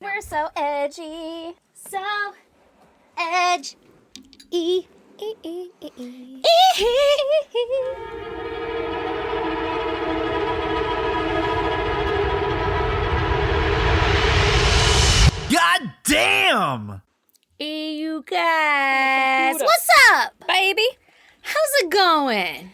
We're so edgy. So edge. E. E. E. E. E. God damn! Hey, you guys. What's up, baby? How's it going?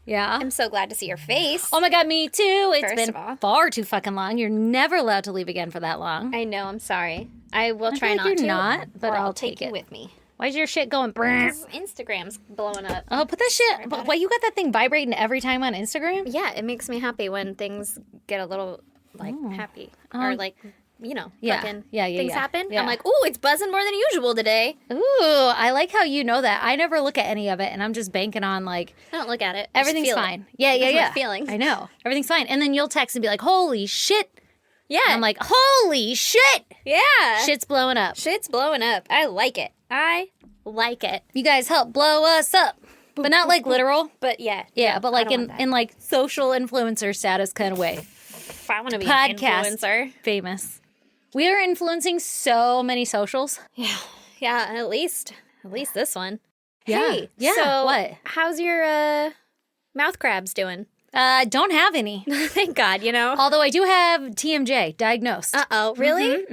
Yeah. I'm so glad to see your face. Oh my God, me too. It's First been of all. far too fucking long. You're never allowed to leave again for that long. I know, I'm sorry. I will I try feel like not you're to. not, but or I'll take take you it. with me. Why's your shit going? Brr? Because Instagram's blowing up. Oh, put that shit. about Why you got that thing vibrating every time on Instagram? Yeah, it makes me happy when things get a little, happy. Or, Yeah. fucking Yeah, things happen. yeah. I'm like, ooh, it's buzzing more than usual today. Ooh, I like how you know that. I never look at any of it, and I'm just banking on, I don't look at it. I just everything's feel it. fine. Yeah, That's my yeah. feelings. I know. Everything's fine. And then you'll text and be like, holy shit. Yeah. And I'm like, holy shit. yeah. Shit's blowing up. Shit's blowing up. I like it. I like it. You guys help blow us up. But not like literal. But yeah. Yeah, but like I don't want in like social influencer status kind of way. that. I want to be an Podcast. influencer. Famous. We are influencing so many socials. Yeah. Yeah, at least this one. Yeah. Hey, Yeah, so what? how's your mouth crabs doing? Don't have any. Thank God, Although I do have TMJ diagnosed. Uh-oh, really?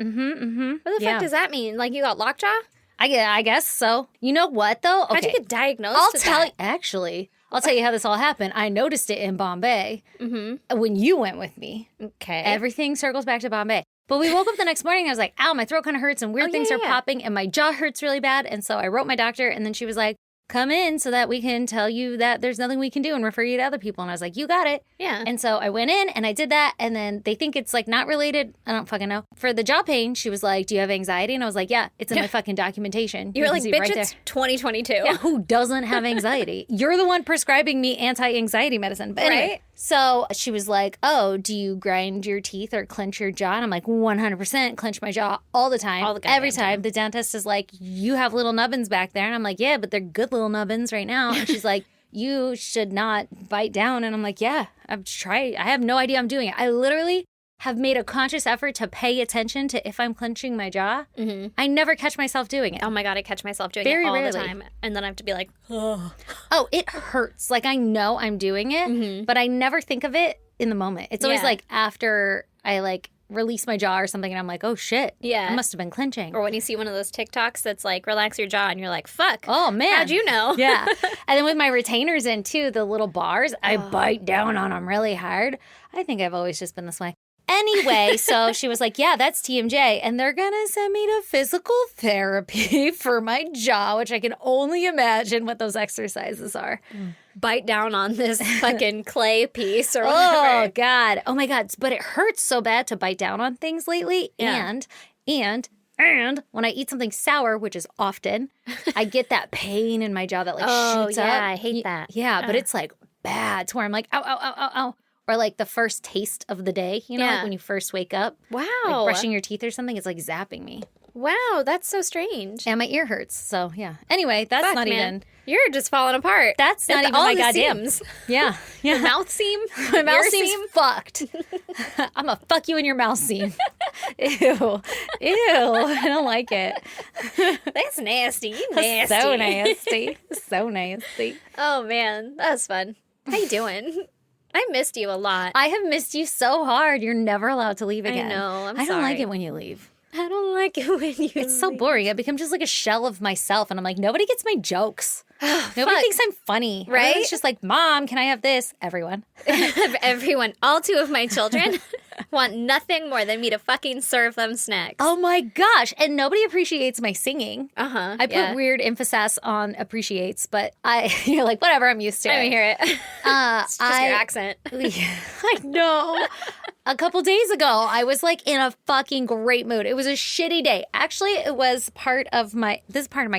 What What the fuck does that mean? Like you got lockjaw? I guess so. You know what though? Okay. How'd you get diagnosed I'll with tell that? you. Actually, I'll tell you how this all happened. I noticed it in Bombay when you went with me. Okay. Everything circles back to Bombay. But we woke up the next morning. I was like, ow, my throat kind of hurts and weird things are popping and my jaw hurts really bad. And so I wrote my doctor and then she was like, come in so that we can tell you that there's nothing we can do and refer you to other people. And I was like, you got it. Yeah. And so I went in and I did that. And then they think it's like not related. I don't fucking know. For the jaw pain, she was like, do you have anxiety? And I was like, yeah, it's in my fucking documentation. You were can like, see bitch, right it's there. 2022. Yeah, who doesn't have anxiety? You're the one prescribing me anti-anxiety medicine. But anyway, Right? so she was like, oh, do you grind your teeth or clench your jaw? And I'm like, 100% clench my jaw all the time. All the goddamn Every time. The dentist is like, you have little nubbins back there. And I'm like, yeah, but they're good little nubbins right now. And she's like, you should not bite down. And I'm like, yeah, I've tried. I have no idea I'm doing it. I literally have made a conscious effort to pay attention to if I'm clenching my jaw. Mm-hmm. I never catch myself doing it. Oh my God, I catch myself doing Very it all rarely. the time. And then I have to be like, oh. Oh, it hurts. Like, I know I'm doing it, but I never think of it in the moment. It's always Yeah. like after I like release my jaw or something and I'm like, oh shit. Yeah. I must have been clenching. Or when you see one of those TikToks that's like, relax your jaw, and you're like, fuck. Oh, man. How'd you know? Yeah. And then with my retainers in too, the little bars, I bite down on them really hard. I think I've always just been this way. Anyway, so she was like, yeah, that's TMJ. And they're going to send me to physical therapy for my jaw, which I can only imagine what those exercises are. Bite down on this fucking clay piece or Oh, whatever. God. Oh, my God. But it hurts so bad to bite down on things lately. Yeah. And when I eat something sour, which is often, I get that pain in my jaw that like shoots up. I hate that. Yeah, but it's like bad to where I'm like, ow, ow, ow, ow, ow. Or like the first taste of the day, like Yeah. when you first wake up. Wow. Like brushing your teeth or something, it's like zapping me. Wow, that's so strange. And my ear hurts. So, yeah. Anyway, that's Fuck, not man. even... You're just falling apart. That's not even all my the goddamn... seams. Yeah. Your mouth seam? My mouth Your seems seam? fucked. I'm gonna fuck you in your mouth seam. Ew. Ew. I don't like it. That's nasty. You nasty. So nasty. So nasty. Oh, man. That was fun. How you doing? I missed you a lot. I have missed you so hard. You're never allowed to leave again. know. I'm I don't like sorry. it when you leave. I don't like it when you It's so boring. I become just like a shell of myself. And I'm like, nobody gets my jokes. Nobody Fuck. thinks I'm funny. Right? It's just like, Mom, can I have this? Everyone. Everyone, all two of my children want nothing more than me to fucking serve them snacks. Oh my gosh. And nobody appreciates my singing. Uh-huh. I put weird emphasis on appreciates, but you're like, whatever, I'm used to Let me it. hear it. It's just your accent. I know. A couple days ago, I was like in a fucking great mood. It was a shitty day. Actually, it was this is part of my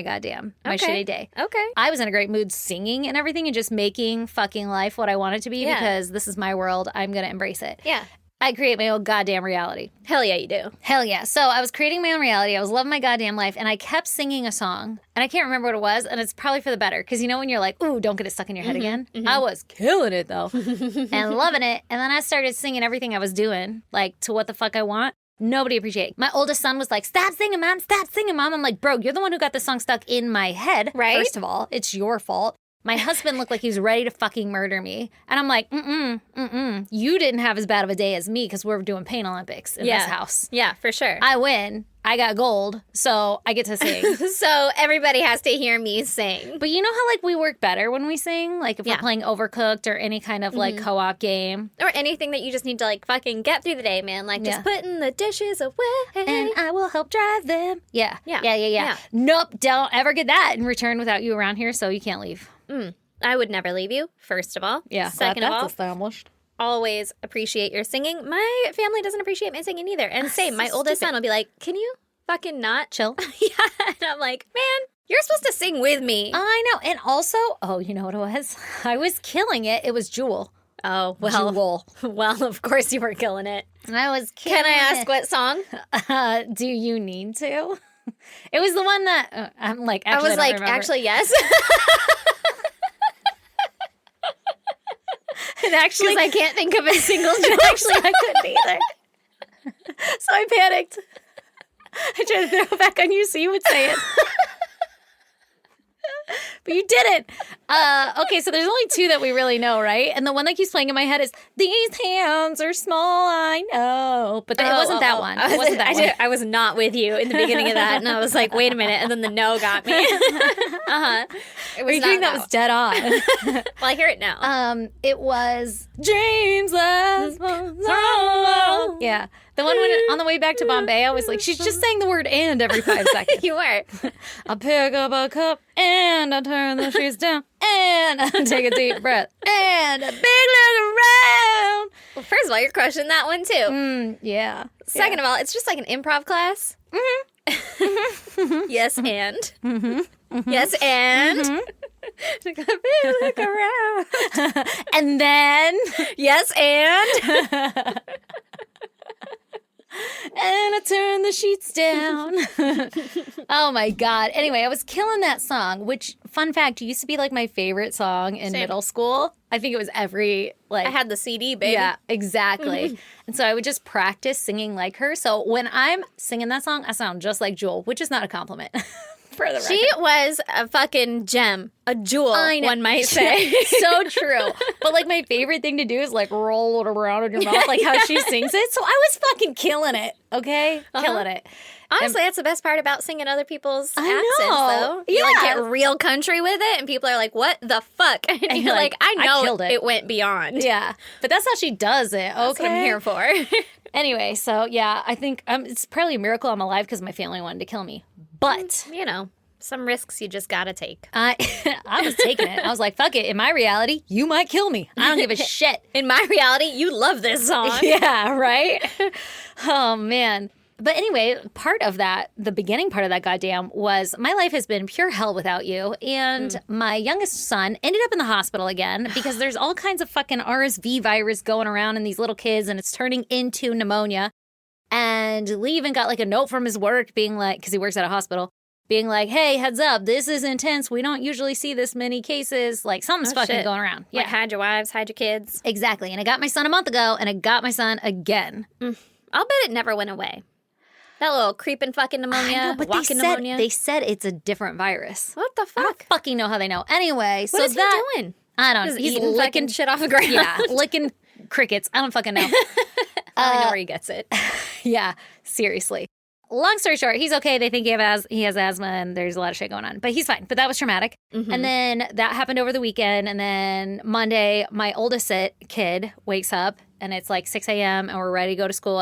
goddamn, my Okay. shitty day. Okay. I was in a great mood singing and everything and just making fucking life what I want it to be Yeah. because this is my world. I'm going to embrace it. Yeah. I create my own goddamn reality. Hell yeah, you do. Hell yeah. So I was creating my own reality. I was loving my goddamn life. And I kept singing a song. And I can't remember what it was. And it's probably for the better. Because you know when you're like, ooh, don't get it stuck in your head again? I was killing it, though. And loving it. And then I started singing everything I was doing, like, to What the Fuck I Want. Nobody appreciated it. My oldest son was like, stop singing, Mom. Stop singing, Mom. I'm like, bro, you're the one who got the song stuck in my head. Right. First of all, it's your fault. My husband looked like he was ready to fucking murder me. And I'm like, you didn't have as bad of a day as me because we're doing Pain Olympics in this house. Yeah, for sure. I win. I got gold, so I get to sing. So everybody has to hear me sing. But you know how, like, we work better when we sing? Like, if we're playing Overcooked or any kind of, like, co-op game. Or anything that you just need to, like, fucking get through the day, man. Like, just putting the dishes away. And I will help drive them. Yeah. Yeah. Nope, don't ever get that in return without you around here, so you can't leave. I would never leave you, first of all. Yeah, Second of all, established. always appreciate your singing. My family doesn't appreciate my singing either. And same, my oldest son will be like, can you fucking not chill? Yeah. And I'm like, man, you're supposed to sing with me. I know. And also, you know what it was? I was killing it. It was Jewel. Oh, well. Jewel. Well, of course you were killing it. I was killing Can I ask what song? Do you need to? It was the one that I'm like, I actually, was like, actually, yes. And actually, Because I can't think of a single joke. actually, I couldn't either. So I panicked. I tried to throw it back on you so you would say it. But you didn't. Okay, so there's only two that we really know, right? And the one that keeps playing in my head is, these hands are small, I know. But it wasn't that one. It wasn't that one. I was not with you in the beginning of that. And I was like, wait a minute. And then the no got me. It Were you doing that was dead on? Well, I hear it now. It was Dreams Last So Long. Yeah. The one when on the way back to Bombay, I was like, she's just saying the word "and" every 5 seconds. You were. I pick up a cup and I turn the sheets down and I take a deep breath and a big look around. Well, first of all, you're crushing that one too. Yeah. Second of all, it's just like an improv class. Yes, and. Yes, and. Take a big look around. And then, Yes, and. and I turn the sheets down. Oh my God. Anyway, I was killing that song, which, fun fact, used to be like my favorite song in middle school. I think it was every, like. I had the CD, baby. Yeah, exactly. And so I would just practice singing like her. So when I'm singing that song, I sound just like Jewel, which is not a compliment. For the record. She was a fucking gem, a jewel, I know. one might say. So true. But like my favorite thing to do is like roll it around in your mouth, like how she sings it. So I was fucking killing it, okay? Killing it. Honestly, that's the best part about singing other people's I accents, know. though. You like Yeah. get real country with it, and people are like, "What the fuck?" And you're you're like, like, "I "I know killed it." it went beyond." Yeah. But that's how she does it, okay? That's what I'm here for. Anyway, so yeah, I think it's probably a miracle I'm alive because my family wanted to kill me. But You know, some risks you just gotta take. I was taking it. I was like, fuck it. In my reality, you might kill me. I don't give a shit. In my reality, you love this song. Yeah, right? Oh, man. But anyway, part of that, the beginning part of that goddamn was my life has been pure hell without you. And my youngest son ended up in the hospital again because there's all kinds of fucking RSV virus going around in these little kids and it's turning into pneumonia. And Lee even got like a note from his work being like, because he works at a hospital, being like, hey, heads up, this is intense. We don't usually see this many cases. Like something's fucking shit. going around. Like, hide your wives, hide your kids. Exactly. And I got my son a month ago and I got my son again. I'll bet it never went away. That little creeping fucking pneumonia, I know, but walking they pneumonia. said it's a different virus. What the I don't fuck? fucking know how they know. Anyway, What so is that he doing? I don't know. Just He's eating licking fucking shit off the ground. Yeah, licking crickets. I don't fucking know. I know where he gets it. Yeah, seriously. Long story short, he's okay. They think he has asthma and there's a lot of shit going on. But he's fine. But that was traumatic. And then that happened over the weekend. And then Monday, my oldest kid wakes up and it's like 6 a.m. and we're ready to go to school.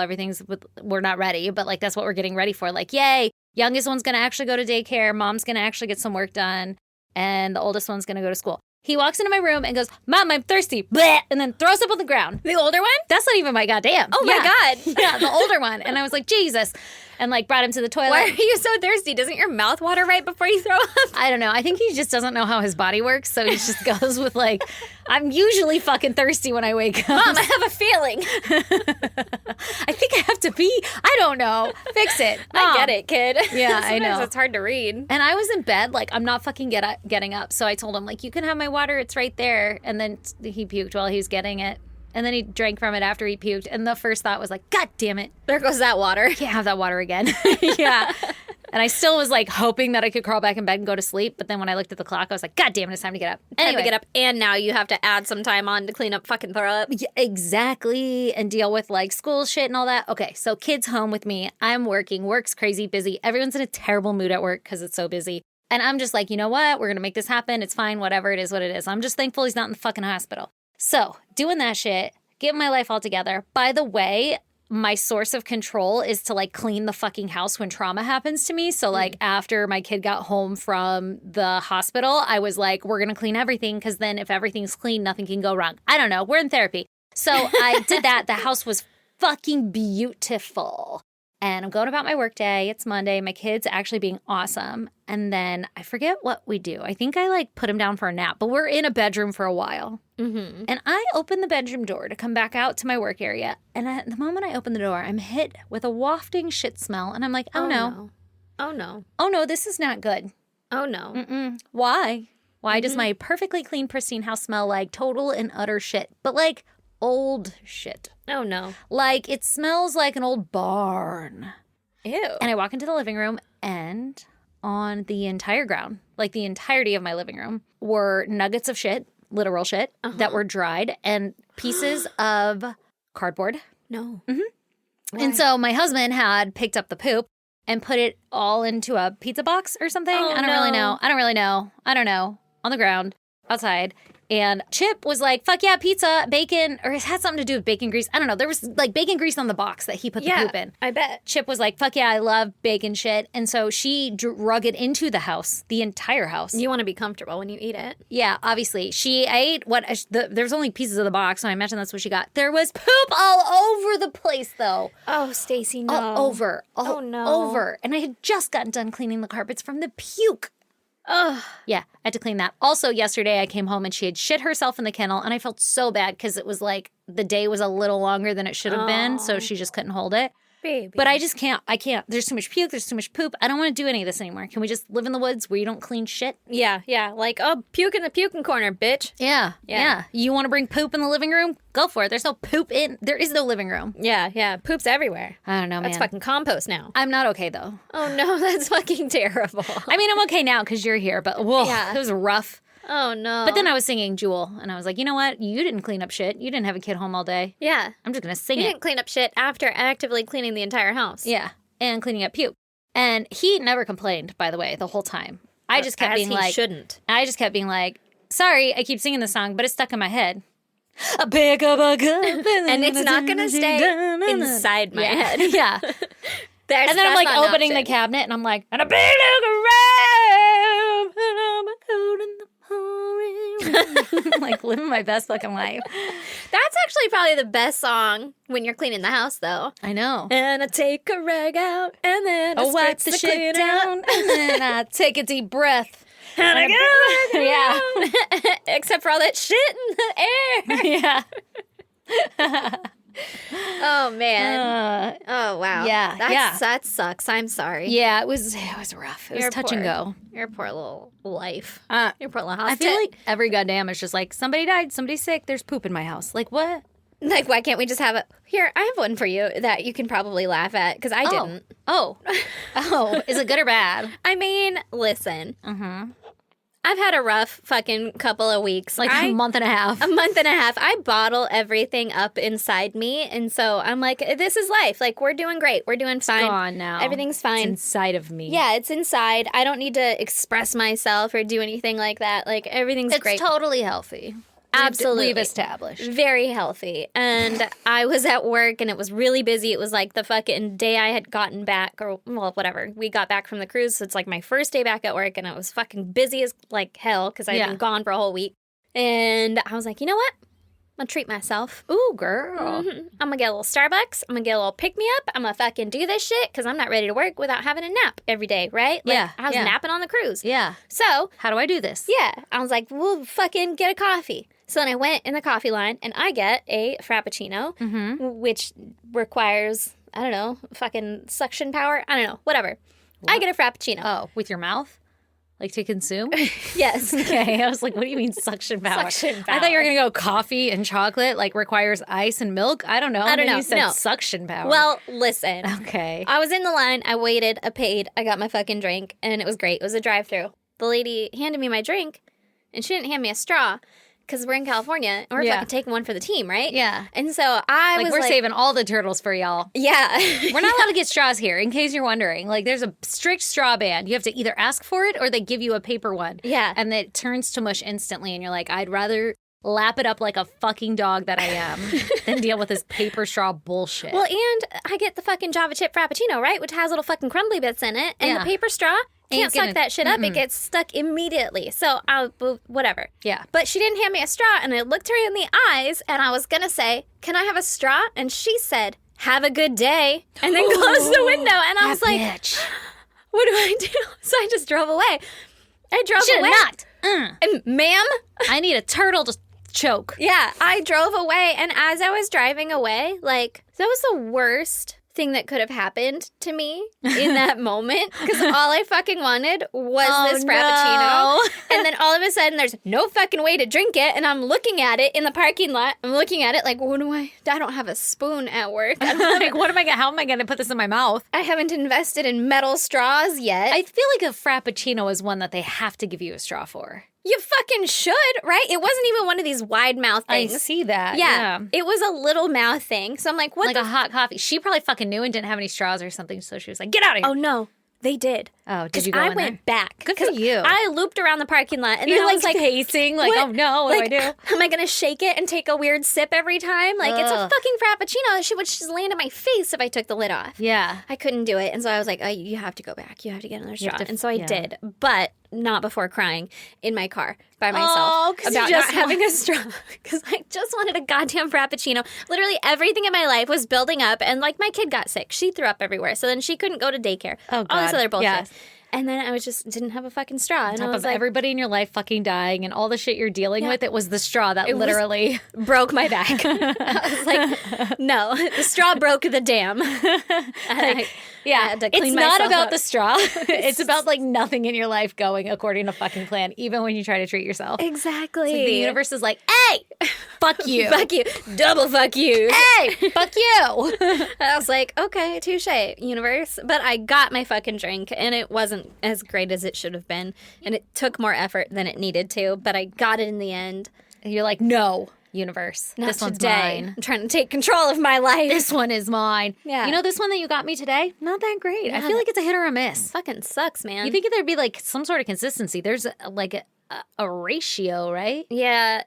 We're not ready, but like that's what we're getting ready for. Like, yay, youngest one's going to actually go to daycare. Mom's going to actually get some work done. And the oldest one's going to go to school. He walks into my room and goes, Mom, I'm thirsty. Bleh, and then throws up on the ground. The older one? That's not even my goddamn. Oh my God. Yeah, the older one. And I was like, Jesus. And like brought him to the toilet. Why are you so thirsty? Doesn't your mouth water right before you throw up? I don't know. I think he just doesn't know how his body works. So he just goes with like, I'm usually fucking thirsty when I wake up. Mom, I have a feeling. I think I have to pee. I don't know. Fix it. I Mom. get it, kid. Yeah, I Sometimes know. it's hard to read. And I was in bed, like, I'm not fucking getting up. So I told him, like, you can have my water. It's right there. And then he puked while he was getting it. And then he drank from it after he puked. And the first thought was like, God damn it. There goes that water. Can't have that water again. Yeah. And I still was like hoping that I could crawl back in bed and go to sleep. But then when I looked at the clock, I was like, God damn it, it's time to get up. Time to get up. And now you have to add some time on to clean up fucking throw up. Yeah, exactly. And deal with like school shit and all that. Okay, so kids home with me. I'm working. Work's crazy busy. Everyone's in a terrible mood at work because it's so busy. And I'm just like, you know what? We're going to make this happen. It's fine. Whatever. It is what it is. I'm just thankful he's not in the fucking hospital. So doing that shit, getting my life all together. By the way, my source of control is to like clean the fucking house when trauma happens to me. So like after my kid got home from the hospital, I was like, we're going to clean everything because then if everything's clean, nothing can go wrong. I don't know. We're in therapy. So I did that. The house was fucking beautiful. And I'm going about my work day. It's Monday. My kid's actually being awesome. And then I forget what we do. I think I like put him down for a nap, but we're in a bedroom for a while. Mm-hmm. And I open the bedroom door to come back out to my work area. And at the moment I open the door, I'm hit with a wafting shit smell. And I'm like, oh no. Oh no. Oh no, this is not good. Oh no. Mm-mm. Why? Why does my perfectly clean, pristine house smell like total and utter shit? But like old shit. Oh no. Like it smells like an old barn. Ew. And I walk into the living room and on the entire ground, like the entirety of my living room, were nuggets of shit, literal shit, that were dried and pieces of cardboard. No. Mm-hmm. And so my husband had picked up the poop and put it all into a pizza box or something. Oh, I don't really know. I don't know. On the ground, outside. And Chip was like, fuck yeah, pizza, bacon, or it had something to do with bacon grease. I don't know. There was like bacon grease on the box that he put the poop in. I bet. Chip was like, fuck yeah, I love bacon shit. And so she drug it into the house, the entire house. You want to be comfortable when you eat it. Yeah, obviously. She ate there's only pieces of the box, so I imagine that's what she got. There was poop all over the place, though. Oh, Stacy, no. All over. Oh, no. Over. And I had just gotten done cleaning the carpets from the puke. Ugh. Yeah, I had to clean that. Also, yesterday I came home and she had shit herself in the kennel, and I felt so bad because it was like the day was a little longer than it should have been, so she just couldn't hold it. Baby. But I just can't. I can't. There's too much puke. There's too much poop. I don't want to do any of this anymore. Can we just live in the woods where you don't clean shit? Yeah. Like, oh, puke in the puking corner, bitch. Yeah. You want to bring poop in the living room? Go for it. There is no living room. Yeah. Poop's everywhere. I don't know, man. That's fucking compost now. I'm not okay, though. Oh, no, that's fucking terrible. I mean, I'm okay now because you're here, but whoa, it was rough. Oh, no. But then I was singing Jewel, and I was like, you know what? You didn't clean up shit. You didn't have a kid home all day. Yeah. I'm just going to sing You it. didn't clean up shit after actively cleaning the entire house. Yeah, and cleaning up puke. And he never complained, by the way, the whole time. I just kept being like... shouldn't. I just kept being like, sorry, I keep singing the song, but it's stuck in my head. A big of a good... And it's not going to stay inside my head. Yeah. And then I'm like opening the cabinet, and I'm like, and a big look around, and I'm a cold in the pouring rain. Like living my best fucking life. That's actually probably the best song when you're cleaning the house, though. I know. And I take a rag out, and then I wipe the shit down, and then I take a deep breath. And I go Yeah. Except for all that shit in the air. Yeah. Oh, man. Oh, wow. Yeah, That sucks. I'm sorry. Yeah, it was rough. It was touch and go. Your poor little life. Your poor little house. I feel like every goddamn is just like, somebody died, somebody's sick, there's poop in my house. Like, what? Like, why can't we just have it? Here, I have one for you that you can probably laugh at, because I didn't. Oh, is it good or bad? I mean, listen. I've had a rough fucking couple of weeks. Like a month and a half. A month and a half. I bottle everything up inside me. And so I'm like, this is life. Like, we're doing great. We're doing fine. It's gone now. Everything's fine. It's inside of me. Yeah, it's inside. I don't need to express myself or do anything like that. Like, everything's great. It's totally healthy. Absolutely. We've established. Very healthy. And I was at work and it was really busy. It was like the fucking day I had gotten back, or well, whatever. We got back from the cruise. So it's like my first day back at work, and I was fucking busy as like hell because I had been gone for a whole week. And I was like, you know what? I'm going to treat myself. Ooh, girl. I'm going to get a little Starbucks. I'm going to get a little pick-me-up. I'm going to fucking do this shit because I'm not ready to work without having a nap every day, right? Like, I was napping on the cruise. Yeah. So. How do I do this? Yeah. I was like, we'll fucking get a coffee. So then I went in the coffee line, and I get a Frappuccino, which requires, I don't know, fucking suction power. I don't know, whatever. What? I get a Frappuccino. Oh, with your mouth? Like to consume? Yes. Okay. I was like, what do you mean suction power? Suction I thought you were power. going to go coffee and chocolate, like requires ice and milk. I don't know. I don't Then know. You said No. suction power. Well, listen. okay. I was in the line. I waited. I paid. I got my fucking drink, and it was great. It was a drive-through. The lady handed me my drink, and she didn't hand me a straw because we're in California, and we're Yeah. fucking taking one for the team, right? Yeah. And so I was We're like, saving all the turtles for y'all. yeah. We're not allowed to get straws here, in case you're wondering. Like, there's a strict straw ban. You have to either ask for it or they give you a paper one. Yeah. And it turns to mush instantly, and you're like, I'd rather lap it up like a fucking dog that I am than deal with this paper straw bullshit. Well, and I get the fucking Java chip Frappuccino, right? Which has little fucking crumbly bits in it. And Yeah. the paper straw can't Ain't suck gonna- that shit up. It gets stuck immediately. So, whatever. Yeah. But she didn't hand me a straw, and I looked her in the eyes, and I was going to say, can I have a straw? And she said, have a good day, and then closed the window. And I was like, bitch. what do I do? So I just drove away. I drove Should away. not. And, ma'am? I need a turtle to choke. Yeah, I drove away, and as I was driving away, like, that was the worst thing that could have happened to me in that moment, because all I fucking wanted was this Frappuccino, and then all of a sudden there's no fucking way to drink it, and I'm looking at it in the parking lot. I'm looking at it like, what do I don't have a spoon at work. I don't Like, how am I going to put this in my mouth? I haven't invested in metal straws yet. I feel like a Frappuccino is one that they have to give you a straw for. You fucking should, right? It wasn't even one of these wide mouth I things. see that. Yeah, it was a little mouth thing. So I'm like, what Like the a hot coffee. She probably fucking knew and didn't have any straws or something, so she was like, get out of here. Oh, no. They did. Oh, did 'Cause you go I in went there? back. Good for 'Cause you. I looped around the parking lot, and You're then I was like, pacing, like, oh no, what like, do I do? am I going to shake it and take a weird sip every time? Like, it's a Ugh. fucking Frappuccino. She would just land in my face if I took the lid off. Yeah. I couldn't do it. And so I was like, oh, you have to go back. You have to get another You have straw. to- And so I yeah. did, but not before crying in my car by myself Oh, 'cause you about just not having a straw. Because I just wanted a goddamn Frappuccino. Literally everything in my life was building up. And like my kid got sick. She threw up everywhere. So then she couldn't go to daycare. Oh, All this God. other bullshit. Yes. And then I didn't have a fucking straw. And I Top was of like, everybody in your life fucking dying and all the shit you're dealing with, it was the straw that was- literally broke my back. I was like, no, the straw broke the dam. I had to clean it's not myself about up. the straw. It's about like nothing in your life going according to fucking plan, even when you try to treat yourself. Exactly. It's like the universe is like, hey, fuck you. Fuck you. Double fuck you. Hey, fuck you. I was like, okay, touche, universe. But I got my fucking drink, and it wasn't as great as it should have been. And it took more effort than it needed to, but I got it in the end. You're like, no, universe. Not this one's today. mine. I'm trying to take control of my life. This one is mine. Yeah. You know this one that you got me today? Not that great. I feel like it's a hit or a miss. Fucking sucks, man. You think there'd be like some sort of consistency. There's like a ratio, right? Yeah.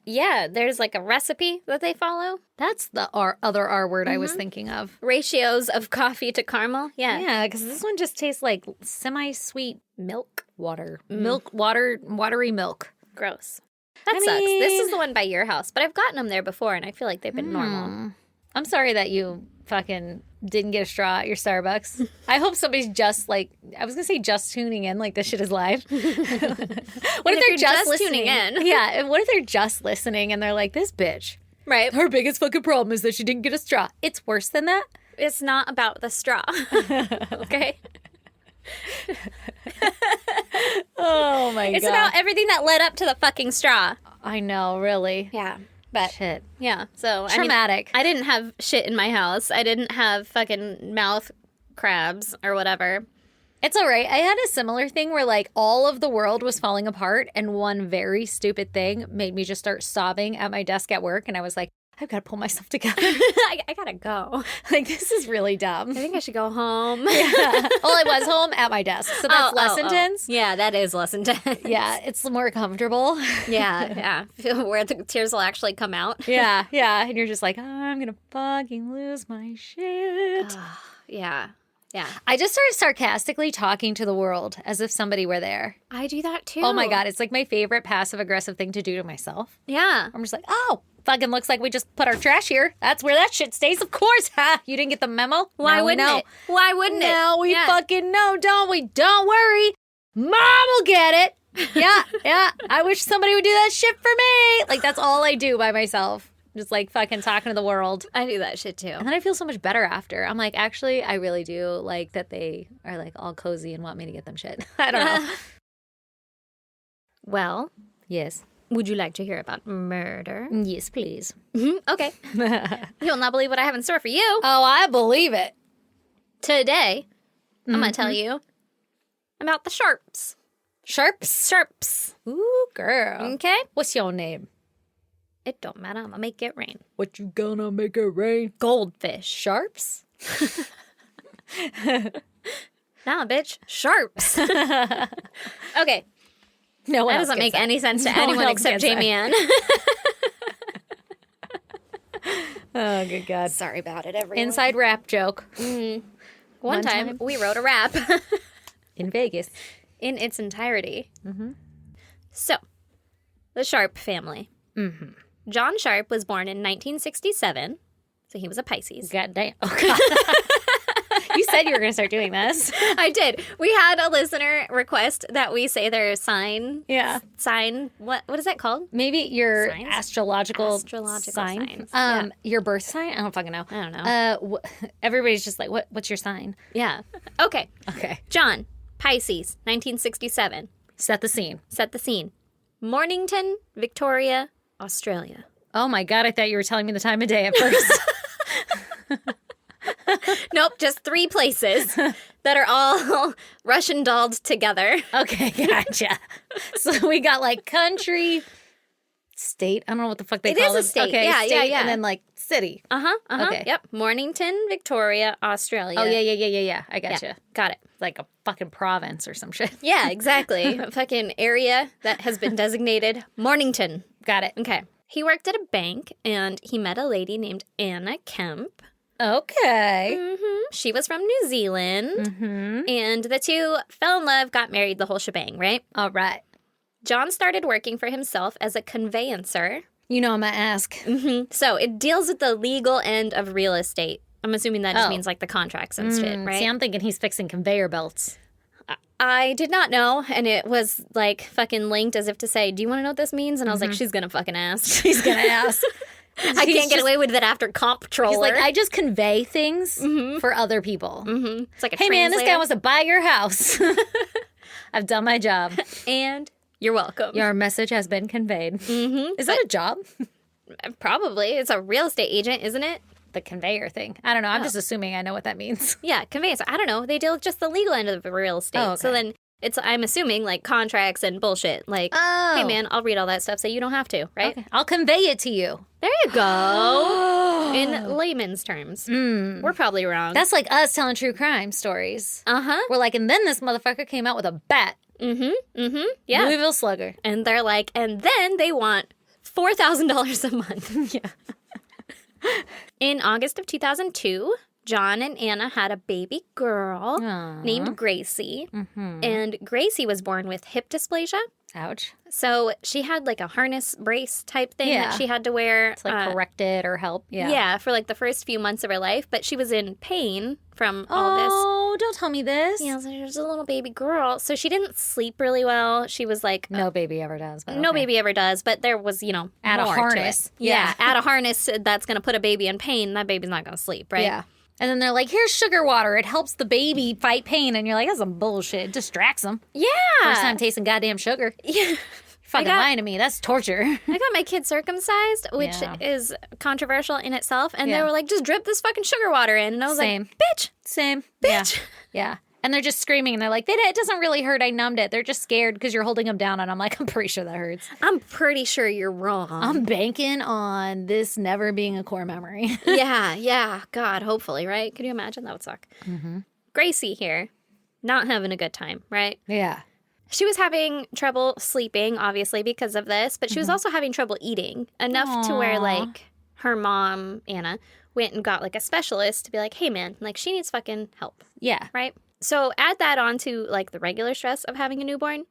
There's like a recipe that they follow. That's the other R word I was thinking of. Ratios of coffee to caramel. Yeah. Yeah, because this one just tastes like semi-sweet Milk. water. Watery milk. Gross. That I sucks. This mean- is the one by your house, but I've gotten them there before, and I feel like they've been normal. I'm sorry that you fucking didn't get a straw at your Starbucks. I hope somebody's just like, I was going to say just tuning in, like this shit is live. What if they're you're just tuning in. Yeah, and what if they're just listening and they're like, this bitch, Right. her biggest fucking problem is that she didn't get a straw. It's worse than that. It's not about the straw. Okay? Oh my It's about everything that led up to the fucking straw. I know, really. Yeah. But, Shit. yeah. So, Traumatic. I didn't have shit in my house. I didn't have fucking mouth crabs or whatever. It's all right. I had a similar thing where like all of the world was falling apart and one very stupid thing made me just start sobbing at my desk at work. And I was like, I've got to pull myself together. I gotta go. Like, this is really dumb. I think I should go home. Well, I was home at my desk. So that's less intense. Yeah, that is less intense. Yeah, it's more comfortable. Yeah. Where the tears will actually come out. Yeah. And you're just like, I'm going to fucking lose my shit. Yeah. I just started sarcastically talking to the world as if somebody were there. I do that too. Oh my God. It's like my favorite passive aggressive thing to do to myself. Yeah. I'm just like, oh, fucking looks like we just put our trash here. That's where that shit stays. Of course. Ha! You didn't get the memo? Why Now we wouldn't know. it? Why wouldn't it? Now we Yeah. fucking know, don't we? Don't worry. Mom will get it. Yeah. I wish somebody would do that shit for me. Like, that's all I do by myself. Just like fucking talking to the world. I do that shit too. And then I feel so much better after. I'm like, actually, I really do like that they are like all cozy and want me to get them shit. I don't know. Well, Yes. would you like to hear about murder? Yes, please. Okay. You'll not believe what I have in store for you. Oh, I believe it. Today, I'm going to tell you about the Sharps. Sharps? Ooh, girl. Okay? What's your name? It don't matter. I'm going to make it rain. What you gonna make it rain? Goldfish. Sharps? Nah, bitch. Sharps. Okay. No one That else doesn't gets make any sense to No one anyone else except gets that. Jamie Ann. Oh, good God. Sorry about it, everyone. Inside rap joke. One time, we wrote a rap In Vegas. in its entirety. So, the Sharp family. John Sharp was born in 1967, so he was a Pisces. God damn. Oh, God. You said you were going to start doing this. I did. We had a listener request that we say their sign. Yeah. Sign. What is that called? Maybe your Signs? astrological Signs. Your birth sign? I don't fucking know. I don't know. Everybody's just like, what's your sign? Yeah. Okay. Okay. John, Pisces, 1967. Set the scene. Set the scene. Mornington, Victoria, Australia. Oh my God, I thought you were telling me the time of day at first. Nope, just 3 places that are all Russian dolled together. Okay, gotcha. So we got like country, state. I don't know what the fuck they It call is a it. state. Okay, Yeah, state, yeah. And then like city. Okay. Yep. Mornington, Victoria, Australia. Oh, yeah. I gotcha. Yeah, got it. Like a fucking province or some shit. Yeah, exactly. A fucking area that has been designated Mornington. Got it. Okay. He worked at a bank and he met a lady named Anna Kemp. Okay. She was from New Zealand. And the two fell in love, got married, the whole shebang, right? All right. John started working for himself as a conveyancer. You know I'm going to ask. So it deals with the legal end of real estate. I'm assuming that just Oh. means like the contracts and shit, right? See, I'm thinking he's fixing conveyor belts. I did not know, and it was like fucking linked as if to say, do you want to know what this means? And I was like, she's gonna fucking ask. He's going to ask. I can't get away with it after comptroller. He's like, I just convey things for other people. It's like a Hey, man, this guy translator. wants to buy your house. I've done my job. And you're welcome. Your message has been conveyed. Is that a job? Probably. It's a real estate agent, isn't it? The conveyor thing. I don't know. I'm just assuming I know what that means. Yeah, conveyancer. I don't know. They deal with just the legal end of the real estate. Oh, okay. So then I'm assuming like contracts and bullshit. Like, Oh. hey man, I'll read all that stuff so you don't have to, right? Okay. I'll convey it to you. There you go. In layman's terms. We're probably wrong. That's like us telling true crime stories. Uh-huh. We're like, and then this motherfucker came out with a bat. Yeah. Louisville Slugger. And they're like, and then they want $4,000 a month. Yeah. In August of 2002, John and Anna had a baby girl Aw. named Gracie. And Gracie was born with hip dysplasia. Ouch. So she had like a harness brace type thing Yeah. that she had to wear. It's like correct it or help. Yeah. Yeah, for like the first few months of her life. But she was in pain from all this. Oh, don't tell me this. Yeah, so she was a little baby girl. So she didn't sleep really well. She was like, No baby ever does. But no okay. baby ever does, but there was, Add a more to harness. it. Yeah, Yeah. add a harness that's going to put a baby in pain. That baby's not going to sleep, right? Yeah. And then they're like, here's sugar water. It helps the baby fight pain. And you're like, that's some bullshit. It distracts them. Yeah. First time tasting goddamn sugar. Yeah. Fucking got- lying to me. That's torture. I got my kid circumcised, which Yeah. is controversial in itself. And they Yeah. were like, just drip this fucking sugar water in. And I was Same. like, bitch. Same. Bitch. Yeah. Yeah. And they're just screaming and they're like, it doesn't really hurt. I numbed it. They're just scared because you're holding them down. And I'm like, I'm pretty sure that hurts. I'm pretty sure you're wrong. I'm banking on this never being a core memory. Yeah. God, hopefully, right? Could you imagine? That would suck. Gracie here, not having a good time, right? Yeah. She was having trouble sleeping, obviously, because of this, but she was also having trouble eating enough to where, Aw. like, her mom, Anna, went and got, like, a specialist to be like, hey, man, like, she needs fucking help, Yeah. right? So add that on to, like, the regular stress of having a newborn.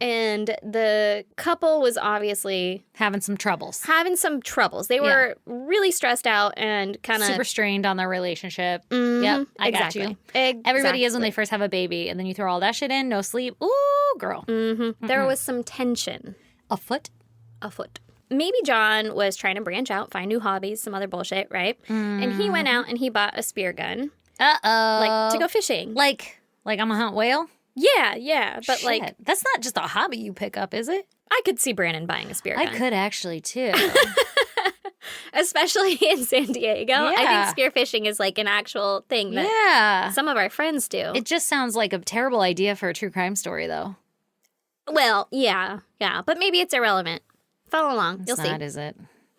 And the couple was obviously Having some troubles. having some troubles. They were really stressed out and kind of... Super strained on their relationship. Yep. I got you. Everybody is when they first have a baby, and then you throw all that shit in, no sleep. Ooh, girl. There was some tension Afoot. afoot. Maybe John was trying to branch out, find new hobbies, some other bullshit, right? And he went out and he bought a spear gun, Uh-oh. like to go fishing. Like I'm a hunt whale? Yeah. But Shit. That's not just a hobby you pick up, is it? I could see Brandon buying a spear gun. I could actually, too. Especially in San Diego. I think spearfishing is like an actual thing that some of our friends do. It just sounds like a terrible idea for a true crime story, though. Well, yeah. But maybe it's irrelevant. Follow along. You'll see. It's not, is it?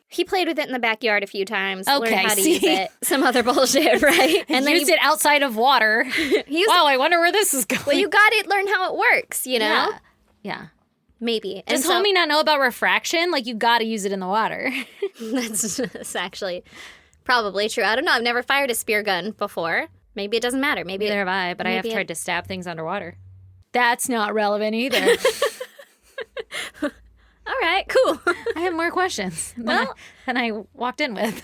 He played with it in the backyard a few times. Okay, learned how to use it. Some other bullshit, right? And then used it outside of water. Wow, I wonder where this is going. Well, you got to learn how it works, you know? Yeah. Maybe. Does homie not know about refraction? Like, you got to use it in the water. That's actually probably true. I don't know. I've never fired a spear gun before. Maybe it doesn't matter. Maybe neither have I, but I have tried to stab things underwater. That's not relevant either. All right, cool. I have more questions than I walked in with.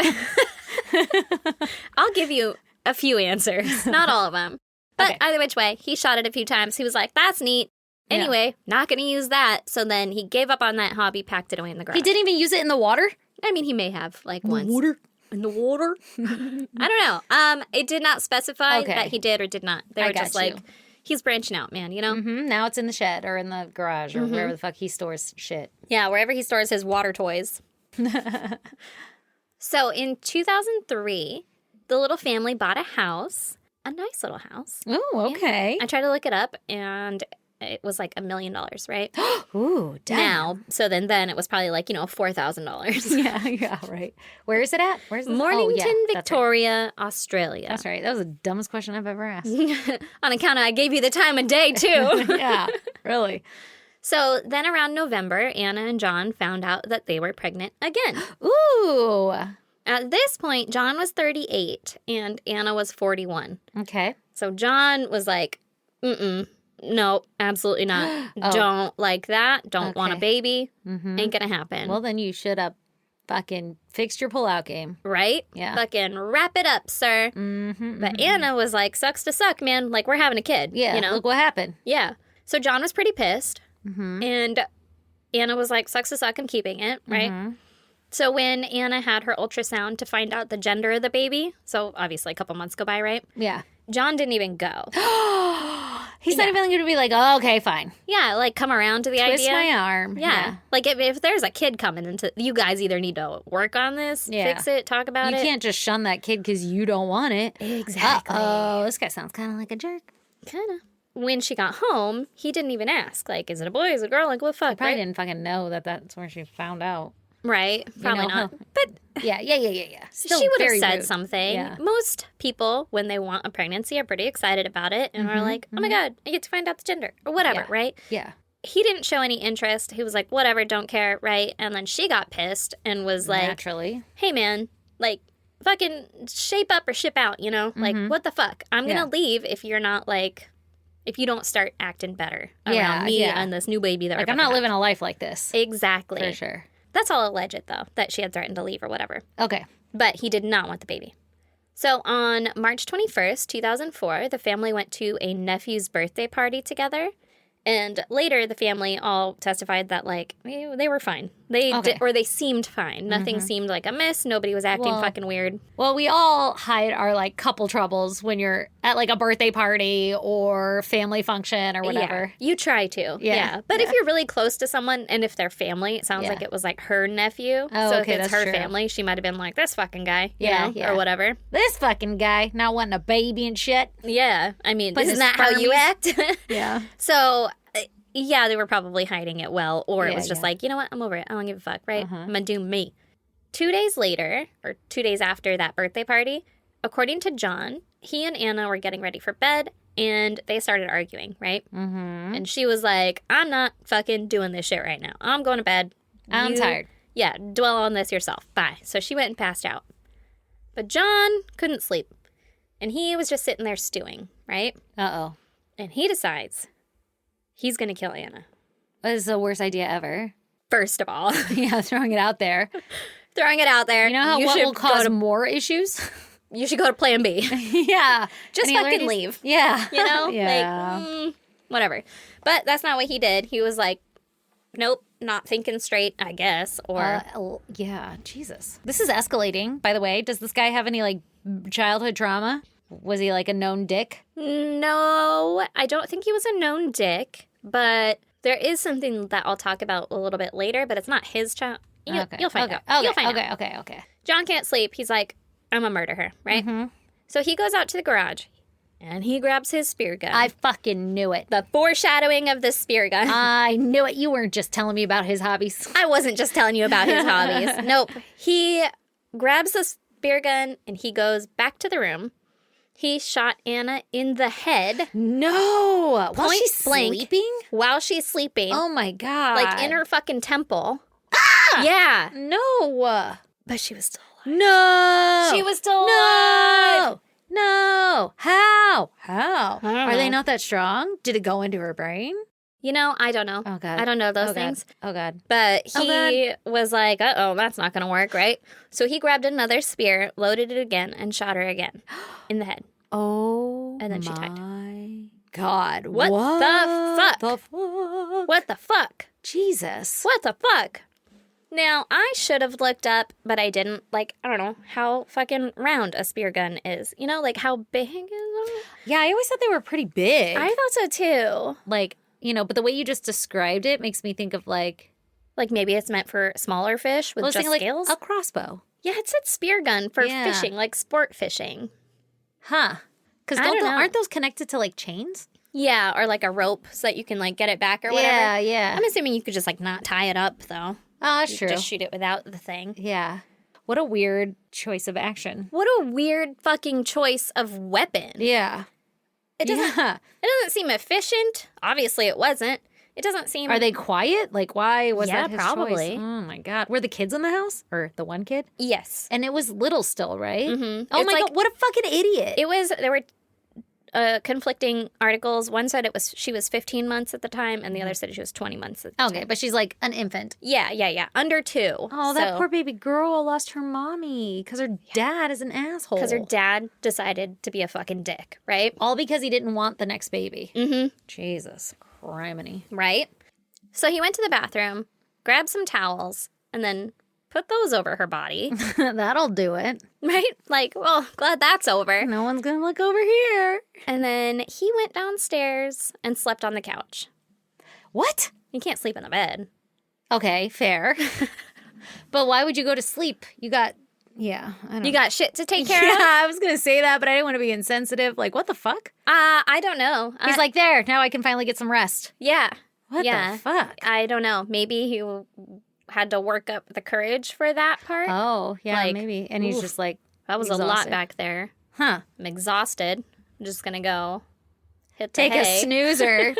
I'll give you a few answers. Not all of them. But either which way, he shot it a few times. He was like, that's neat. Anyway, not going to use that. So then he gave up on that hobby, packed it away in the garage. He didn't even use it in the water? I mean, he may have, like, once. In the water? I don't know. It did not specify that he did or did not. They were just like, he's branching out, man, you know? Mm-hmm. Now it's in the shed or in the garage or wherever the fuck he stores shit. Yeah, wherever he stores his water toys. So in 2003, the little family bought a house, a nice little house. Oh, okay. I tried to look it up, and it was like $1 million, right? Ooh, damn. Now, so then it was probably like, $4,000. Yeah, right. Where is it at? Where's this? Mornington, Victoria, Australia. That's right. That was the dumbest question I've ever asked. On account of I gave you the time of day, too. Yeah, really. So then around November, Anna and John found out that they were pregnant again. Ooh. At this point, John was 38 and Anna was 41. Okay. So John was like, no, absolutely not. Don't like that. Don't want a baby. Ain't gonna happen. Well, then you should have fucking fixed your pullout game. Right? Yeah. Fucking wrap it up, sir. But Anna was like, sucks to suck, man. Like, we're having a kid. Yeah, you know? Look what happened. Yeah. So John was pretty pissed. And Anna was like, sucks to suck, I'm keeping it, right? So when Anna had her ultrasound to find out the gender of the baby, so obviously a couple months go by, right? Yeah. John didn't even go. He's not even going to be like, oh, okay, fine. Yeah, like come around to the Twist idea. my arm. Yeah. Like if there's a kid coming into, you guys either need to work on this, fix it, talk about it. You can't just shun that kid because you don't want it. Exactly. Oh, this guy sounds kind of like a jerk. Kind of. When she got home, he didn't even ask. Like, is it a boy? Is it a girl? Like, what the fuck? Probably didn't fucking know that that's where she found out. Right. Probably not. But yeah. Still she would have very said rude. something. Yeah. Most people, when they want a pregnancy, are pretty excited about it and are like, oh my God, I get to find out the gender or whatever, right? Yeah. He didn't show any interest. He was like, whatever, don't care, right? And then she got pissed and was like, naturally, hey man, like, fucking shape up or ship out, you know? Like, what the fuck? I'm going to leave if you're not like, if you don't start acting better around me and this new baby that like we're I'm not about to living a life like this. Exactly. For sure. That's all alleged, though, that she had threatened to leave or whatever. Okay. But he did not want the baby. So on March 21st, 2004, the family went to a nephew's birthday party together. And later, the family all testified that, like, they were fine. They they seemed fine. Nothing seemed like amiss. Nobody was acting fucking weird. Well, we all hide our, like, couple troubles when you're at, like, a birthday party or family function or whatever. Yeah, you try to. Yeah. But if you're really close to someone, and if they're family, it sounds like it was, like, her nephew. Oh, so okay, if it's that's her true. family, she might have been like, this fucking guy, you know, or whatever. This fucking guy not wanting a baby and shit. Yeah. I mean, Putting isn't his that how you spermies. act? Yeah. So... yeah, they were probably hiding it well, or it was just yeah. like, you know what, I'm over it. I don't give a fuck, right? I'm gonna do me. 2 days later, or 2 days after that birthday party, according to John, he and Anna were getting ready for bed, and they started arguing, right? And she was like, I'm not fucking doing this shit right now. I'm going to bed. I'm tired. Yeah, dwell on this yourself. Bye. So she went and passed out. But John couldn't sleep, and he was just sitting there stewing, right? Uh-oh. And he decides... he's going to kill Anna. This is the worst idea ever. First of all. Yeah, throwing it out there. Throwing it out there. You know how what will cause more issues? You should go to plan B. Yeah. Just fucking leave. Yeah. You know? Yeah. Like, whatever. But that's not what he did. He was like, nope, not thinking straight, I guess. Or yeah, Jesus. This is escalating, by the way. Does this guy have any, like, childhood trauma? Was he, like, a known dick? No, I don't think he was a known dick, but there is something that I'll talk about a little bit later, but it's not his child. You'll find out. You'll find out. Okay. John can't sleep. He's like, I'm gonna murder her, right? Mm-hmm. So he goes out to the garage, and he grabs his spear gun. I fucking knew it. The foreshadowing of the spear gun. I knew it. You weren't just telling me about his hobbies. I wasn't just telling you about his hobbies. Nope. He grabs the spear gun, and he goes back to the room. He shot Anna in the head. No! While she's blank, sleeping? While she's sleeping. Oh my God. Like in her fucking temple. Ah! Yeah. No! But she was still alive. No! She was still alive. No! How? I don't Are they know. not that strong? Did it go into her brain? You know, I don't know. Oh, God. I don't know those Oh, things. God. Oh, God. But Oh, he was like, uh-oh, that's not going to work, right? So he grabbed another spear, loaded it again, and shot her again in the head. Oh, And then she died. my God. What the fuck? the fuck? What the fuck? Jesus. What the fuck? Now, I should have looked up, but I didn't. Like, I don't know how fucking round a spear gun is. You know, like how big is it? Yeah, I always thought they were pretty big. I thought so too. Like, you know, but the way you just described it makes me think of like maybe it's meant for smaller fish with I was just thinking scales. like a crossbow. Yeah, it said spear gun for Yeah. fishing, like sport fishing. Huh. Because I don't know. aren't those connected to like chains? Yeah, or like a rope so that you can like get it back or whatever. Yeah. I'm assuming you could just like not tie it up though. Oh, that's You true. just shoot it without the thing. Yeah. What a weird choice of action. What a weird fucking choice of weapon. Yeah. It doesn't Yeah. it doesn't seem efficient. Obviously it wasn't. It doesn't seem Are they quiet? Like, why was Yeah, that his probably. choice? Oh, my God. Were the kids in the house? Or the one kid? Yes. And it was little still, right? Mhm. Oh, It's my like- God. What a fucking idiot. There were conflicting articles. One said she was 15 months at the time, and the other said she was 20 months at the Okay, time. but she's like an infant. Yeah. Under 2. Oh, that poor baby girl lost her mommy because her dad is an asshole. Because her dad decided to be a fucking dick, right? All because he didn't want the next baby. Mm-hmm. Jesus criminy. Right? So he went to the bathroom, grabbed some towels, and then put those over her body. That'll do it. Right? Like, well, glad that's over. No one's going to look over here. And then he went downstairs and slept on the couch. What? You can't sleep in the bed. Okay, fair. But why would you go to sleep? I don't You got shit to take care Yeah, of? I was going to say that, but I didn't want to be insensitive. Like, what the fuck? I don't know. He's like, there, now I can finally get some rest. Yeah. What Yeah. the fuck? I don't know. Maybe he had to work up the courage for that part. Oh, yeah, Like, maybe. And he's oof. just like, That was a lot exhausted. back there. huh, I'm exhausted. I'm just going to go hit the take a hay snoozer.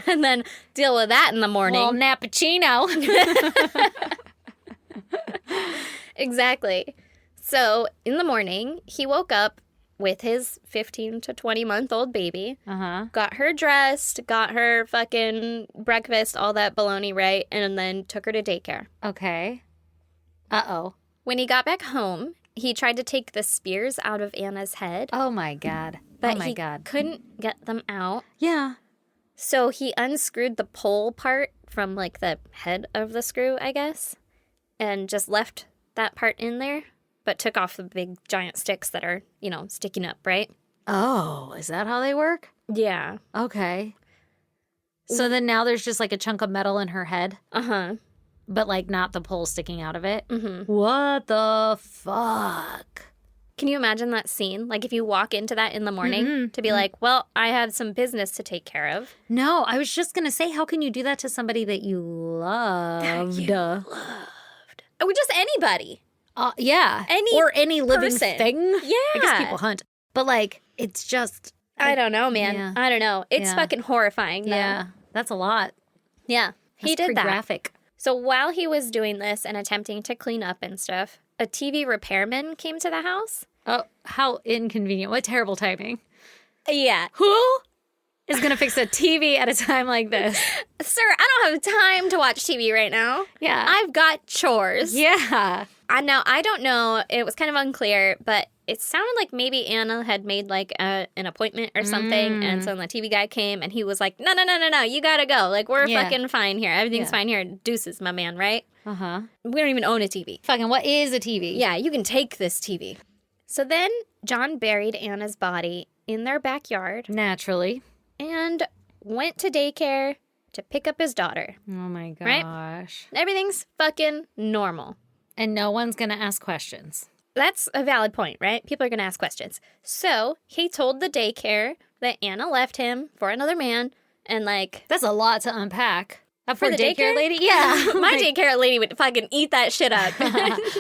and then deal with that in the morning. Well, nappuccino. Exactly. So in the morning, he woke up with his 15 to 20 month old baby, got her dressed, got her fucking breakfast, all that baloney, right? And then took her to daycare. Okay. Uh-oh. When he got back home, he tried to take the spears out of Anna's head, Oh, my God. but oh, my he God. couldn't get them out. Yeah. So he unscrewed the pole part from like the head of the screw, I guess, and just left that part in there, but took off the big giant sticks that are, sticking up, right? Oh, is that how they work? Yeah. Okay. So then now there's just like a chunk of metal in her head, Uh-huh. but like not the pole sticking out of it. Mm-hmm. What the fuck? Can you imagine that scene? Like if you walk into that in the morning Mm-hmm. to be like, well, I have some business to take care of. No, I was just going to say, how can you do that to somebody that you loved? Or just anybody. Yeah. Any any living person. thing. Yeah. I guess people hunt. But like, it's just. I don't know, man. Yeah. I don't know. It's Yeah. fucking horrifying, though. Yeah. That's a lot. Yeah. He That's did pretty that. graphic. So while he was doing this and attempting to clean up and stuff, a TV repairman came to the house. Oh, how inconvenient. What terrible timing. Yeah. Who is going to fix a TV at a time like this? Sir, I don't have time to watch TV right now. Yeah. I've got chores. Yeah. I don't know. It was kind of unclear, but it sounded like maybe Anna had made like an appointment or something. And so the TV guy came and he was like, no, you gotta go. Like, we're Yeah. fucking fine here. Everything's Yeah. fine here. Deuces, my man, right? Uh-huh. We don't even own a TV. Fucking what is a TV? Yeah, you can take this TV. So then John buried Anna's body in their backyard. Naturally. and went to daycare to pick up his daughter. Oh my gosh. Right? Everything's fucking normal. And no one's going to ask questions. That's a valid point, right? People are going to ask questions. So he told the daycare that Anna left him for another man and like... That's a lot to unpack. For the daycare lady? Yeah. My daycare lady would fucking eat that shit up.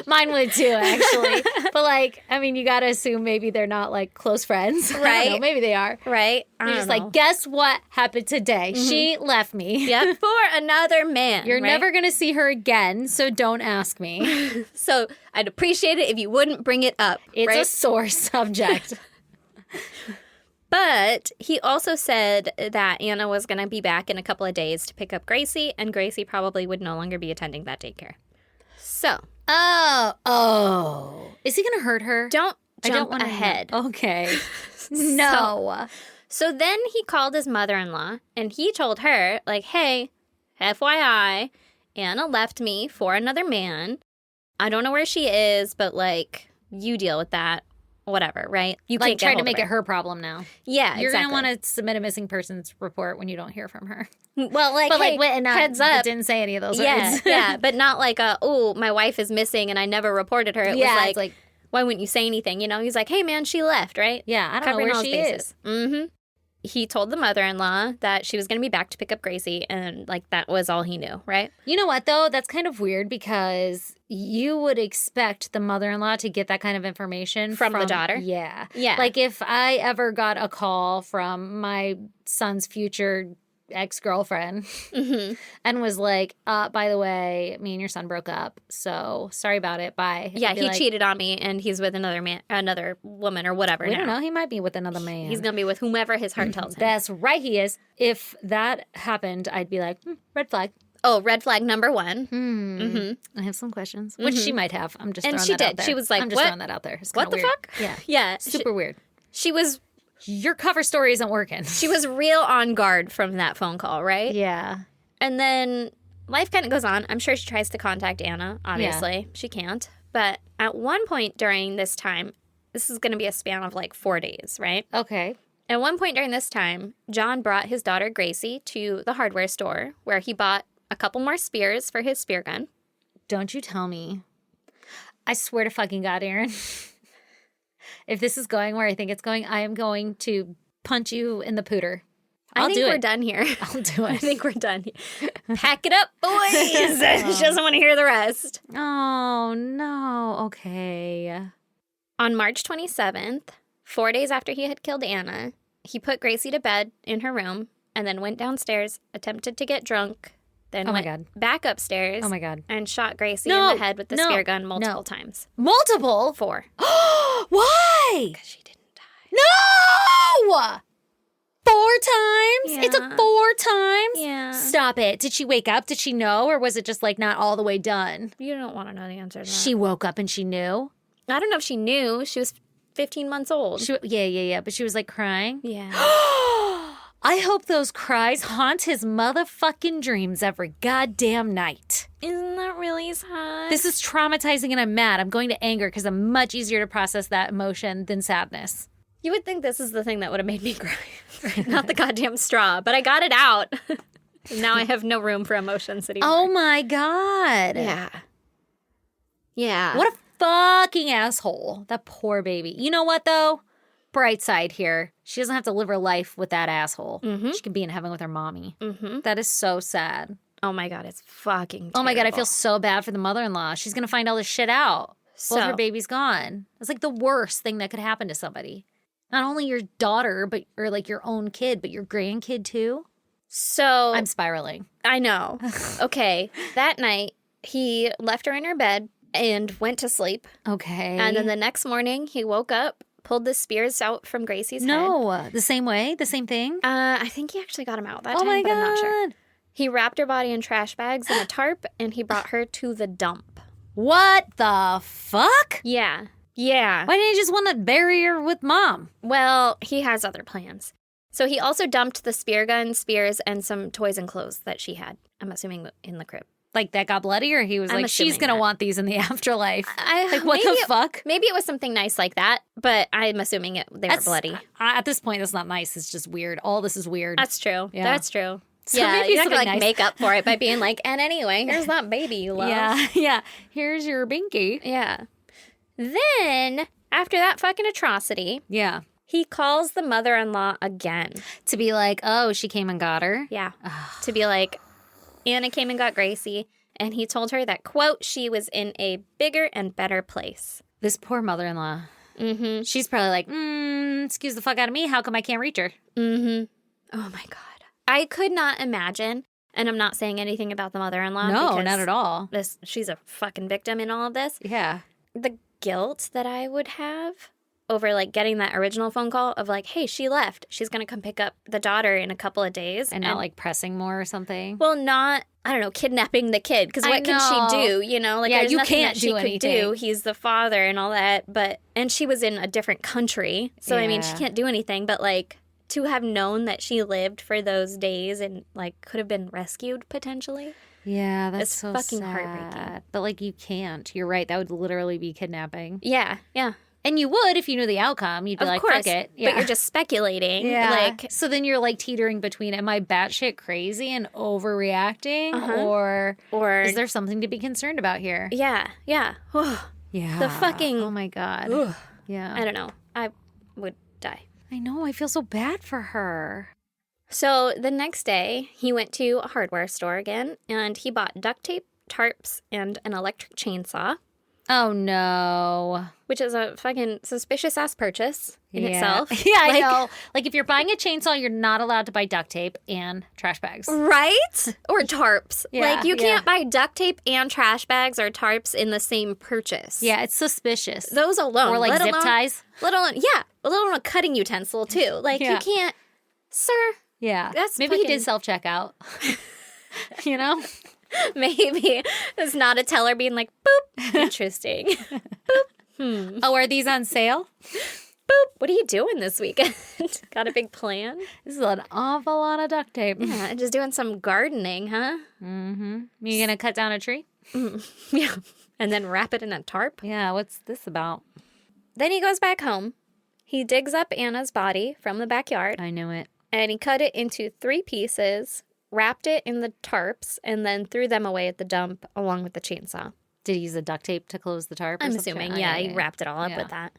Mine would too, actually. But like, I mean, you got to assume maybe they're not like close friends. Right. I don't know, maybe they are. Right. You're just like, guess what happened today? She left me. Yep. For another man. You're right? never going to see her again, so don't ask me. So I'd appreciate it if you wouldn't bring it up. It's right? a sore subject. But he also said that Anna was going to be back in a couple of days to pick up Gracie, and Gracie probably would no longer be attending that daycare. So. Oh. Is he going to hurt her? Don't jump wanna ahead. Okay. No. So then he called his mother-in-law, and he told her, like, hey, FYI, Anna left me for another man. I don't know where she is, but, like, you deal with that. Whatever, right? You like can't try to make it her problem now. Yeah, You're exactly. going to want to submit a missing persons report when you don't hear from her. Well, like, But hey, wait, heads up. Didn't say any of those Yeah, words. yeah, but not like, oh, my wife is missing and I never reported her. It was it's like, why wouldn't you say anything? You know, he's like, hey, man, she left, right? yeah, I don't Covering know all where his she bases. is. Mm-hmm. He told the mother-in-law that she was going to be back to pick up Gracie, and, like, that was all he knew, right? You know what, though? That's kind of weird because you would expect the mother-in-law to get that kind of information From the daughter? Yeah. Yeah. Like, if I ever got a call from my son's future ex-girlfriend and was like, by the way, me and your son broke up, so sorry about it, bye. Yeah, I'd be he like, cheated on me, and he's with another woman or whatever We now. don't know. He might be with another man. He's going to be with whomever his heart tells him. That's right, he is. If that happened, I'd be like, red flag. Oh, red flag number one. I have some questions, which she might have. I'm just And throwing she that out did. there. She was like, I'm just what? throwing that out there. It's What kinda the weird. fuck? Yeah. Yeah. Super weird. She was Your cover story isn't working. real on guard from that phone call, right? Yeah. And then life kind of goes on. I'm sure she tries to contact Anna, obviously. She can't. But at one point during this time, this is going to be a span of like 4 days, right? Okay. At one point during this time, John brought his daughter Gracie to the hardware store where he bought a couple more spears for his spear gun. Don't you tell me. I swear to fucking God, Aaron. If this is going where I think it's going, I am going to punch you in the pooter. I think do we're it. done here. I'll do it. I think we're done here. Pack it up, boys. She doesn't want to hear the rest. Oh, no. Okay. On March 27th, 4 days after he had killed Anna, he put Gracie to bed in her room and then went downstairs, attempted to get drunk, then Oh my went God. back upstairs Oh my God. and shot Gracie No, in the head with the no, spear gun multiple no. times. Multiple? 4. Why? She didn't die. No! 4 times? It's a Yeah. 4 times? Yeah. Stop it. Did she wake up? Did she know? Or was it just like not all the way done? You don't want to know the answer to that. She woke up and she knew? I don't know if she knew. She was 15 months old. Yeah. But she was like crying? Yeah. I hope those cries haunt his motherfucking dreams every goddamn night. Isn't that really sad? This is traumatizing and I'm mad. I'm going to anger because I'm much easier to process that emotion than sadness. You would think this is the thing that would have made me cry. Not the goddamn straw, but I got it out. Now I have no room for emotions anymore. Oh my God. Yeah. Yeah. What a fucking asshole. That poor baby. You know what, though? Bright side here. She doesn't have to live her life with that asshole. She can be in heaven with her mommy. That is so sad. Oh my God, it's fucking terrible. Oh my God, I feel so bad for the mother-in-law. She's going to find all this shit out. Well, her So- baby's gone. It's like the worst thing that could happen to somebody. Not only your daughter, or like your own kid, but your grandkid too. So I'm spiraling. I know. Okay. That night, he left her in her bed and went to sleep. Okay. And then the next morning, he woke up, pulled the spears out from Gracie's head. No, the same way? The same thing? I think he actually got him out that Oh time, my but I'm not sure. God. He wrapped her body in trash bags and a tarp, and he brought her to the dump. What the fuck? Yeah. Yeah. Why didn't he just want to bury her with mom? Well, he has other plans. So he also dumped the spear gun, spears, and some toys and clothes that she had. I'm assuming in the crib. Like that got bloody, or he was I'm like, she's assuming going to that. want these in the afterlife. Like, what the fuck? Maybe it was something nice like that, but I'm assuming they were bloody. At this point, that's not nice. It's just weird. All this is weird. That's true. Yeah. That's true. So yeah, maybe you have to something like nice. make up for it by being like, and anyway, here's that baby you love. Yeah. Here's your binky. Yeah. Then, after that fucking atrocity, Yeah. he calls the mother-in-law again. To be like, oh, she came and got her. Yeah. To be like, Anna came and got Gracie, and he told her that, quote, she was in a bigger and better place. This poor mother-in-law. Mm-hmm. She's probably like, excuse the fuck out of me. How come I can't reach her? Mm-hmm. Oh, my God. I could not imagine, and I'm not saying anything about the mother-in-law. No, because not at all. She's a fucking victim in all of this. Yeah. The guilt that I would have over like getting that original phone call of like, hey, she left. She's going to come pick up the daughter in a couple of days. And not like pressing more or something. Well, not, I don't know, kidnapping the kid. Because what can she do? You know, like Yeah, there's you nothing can't that she do could anything. do. He's the father and all that. And she was in a different country. So, I mean, she Yeah. can't do anything. But like to have known that she lived for those days and like could have been rescued potentially. Yeah, that's It's so fucking sad. heartbreaking. But like you can't. You're right. That would literally be kidnapping. Yeah. Yeah. And you would if you knew the outcome. You'd be Of like, course. fuck it. But you're just speculating. Yeah. Like, So then you're like teetering between, am I batshit crazy and overreacting? Or is there something to be concerned about here? yeah. Yeah. Yeah. The fucking- Oh my God. Ugh. Yeah. I don't know. I would die. I know. I feel so bad for her. So the next day, he went to a hardware store again, and he bought duct tape, tarps, and an electric chainsaw, Oh no. which is a fucking suspicious-ass purchase in Yeah. itself. Yeah, I Like, know. Like if you're buying a chainsaw, you're not allowed to buy duct tape and trash bags. Right? Or tarps. Yeah, like, you yeah. can't buy duct tape and trash bags or tarps in the same purchase. Yeah, it's suspicious. Those alone. Or like let zip alone, ties. Let alone, yeah. Let alone a cutting utensil, too. Like, Yeah. you can't... Sir, Yeah. That's Maybe he fucking- did self-checkout. You know? maybe it's not a teller being like, boop. Interesting. Oh, are these on sale? Boop. What are you doing this weekend? Got a big plan? This is an awful lot of duct tape. Yeah, just doing some gardening, huh? Mm-hmm. You gonna cut down a tree? Yeah. And then wrap it in a tarp. Yeah, what's this about? Then he goes back home. He digs up Anna's body from the backyard I knew it. and he cut it into 3 pieces, wrapped it in the tarps, and then threw them away at the dump along with the chainsaw. Did he use a duct tape to close the tarp? Or I'm something? assuming, Oh, yeah, he wrapped it all up Yeah. with that.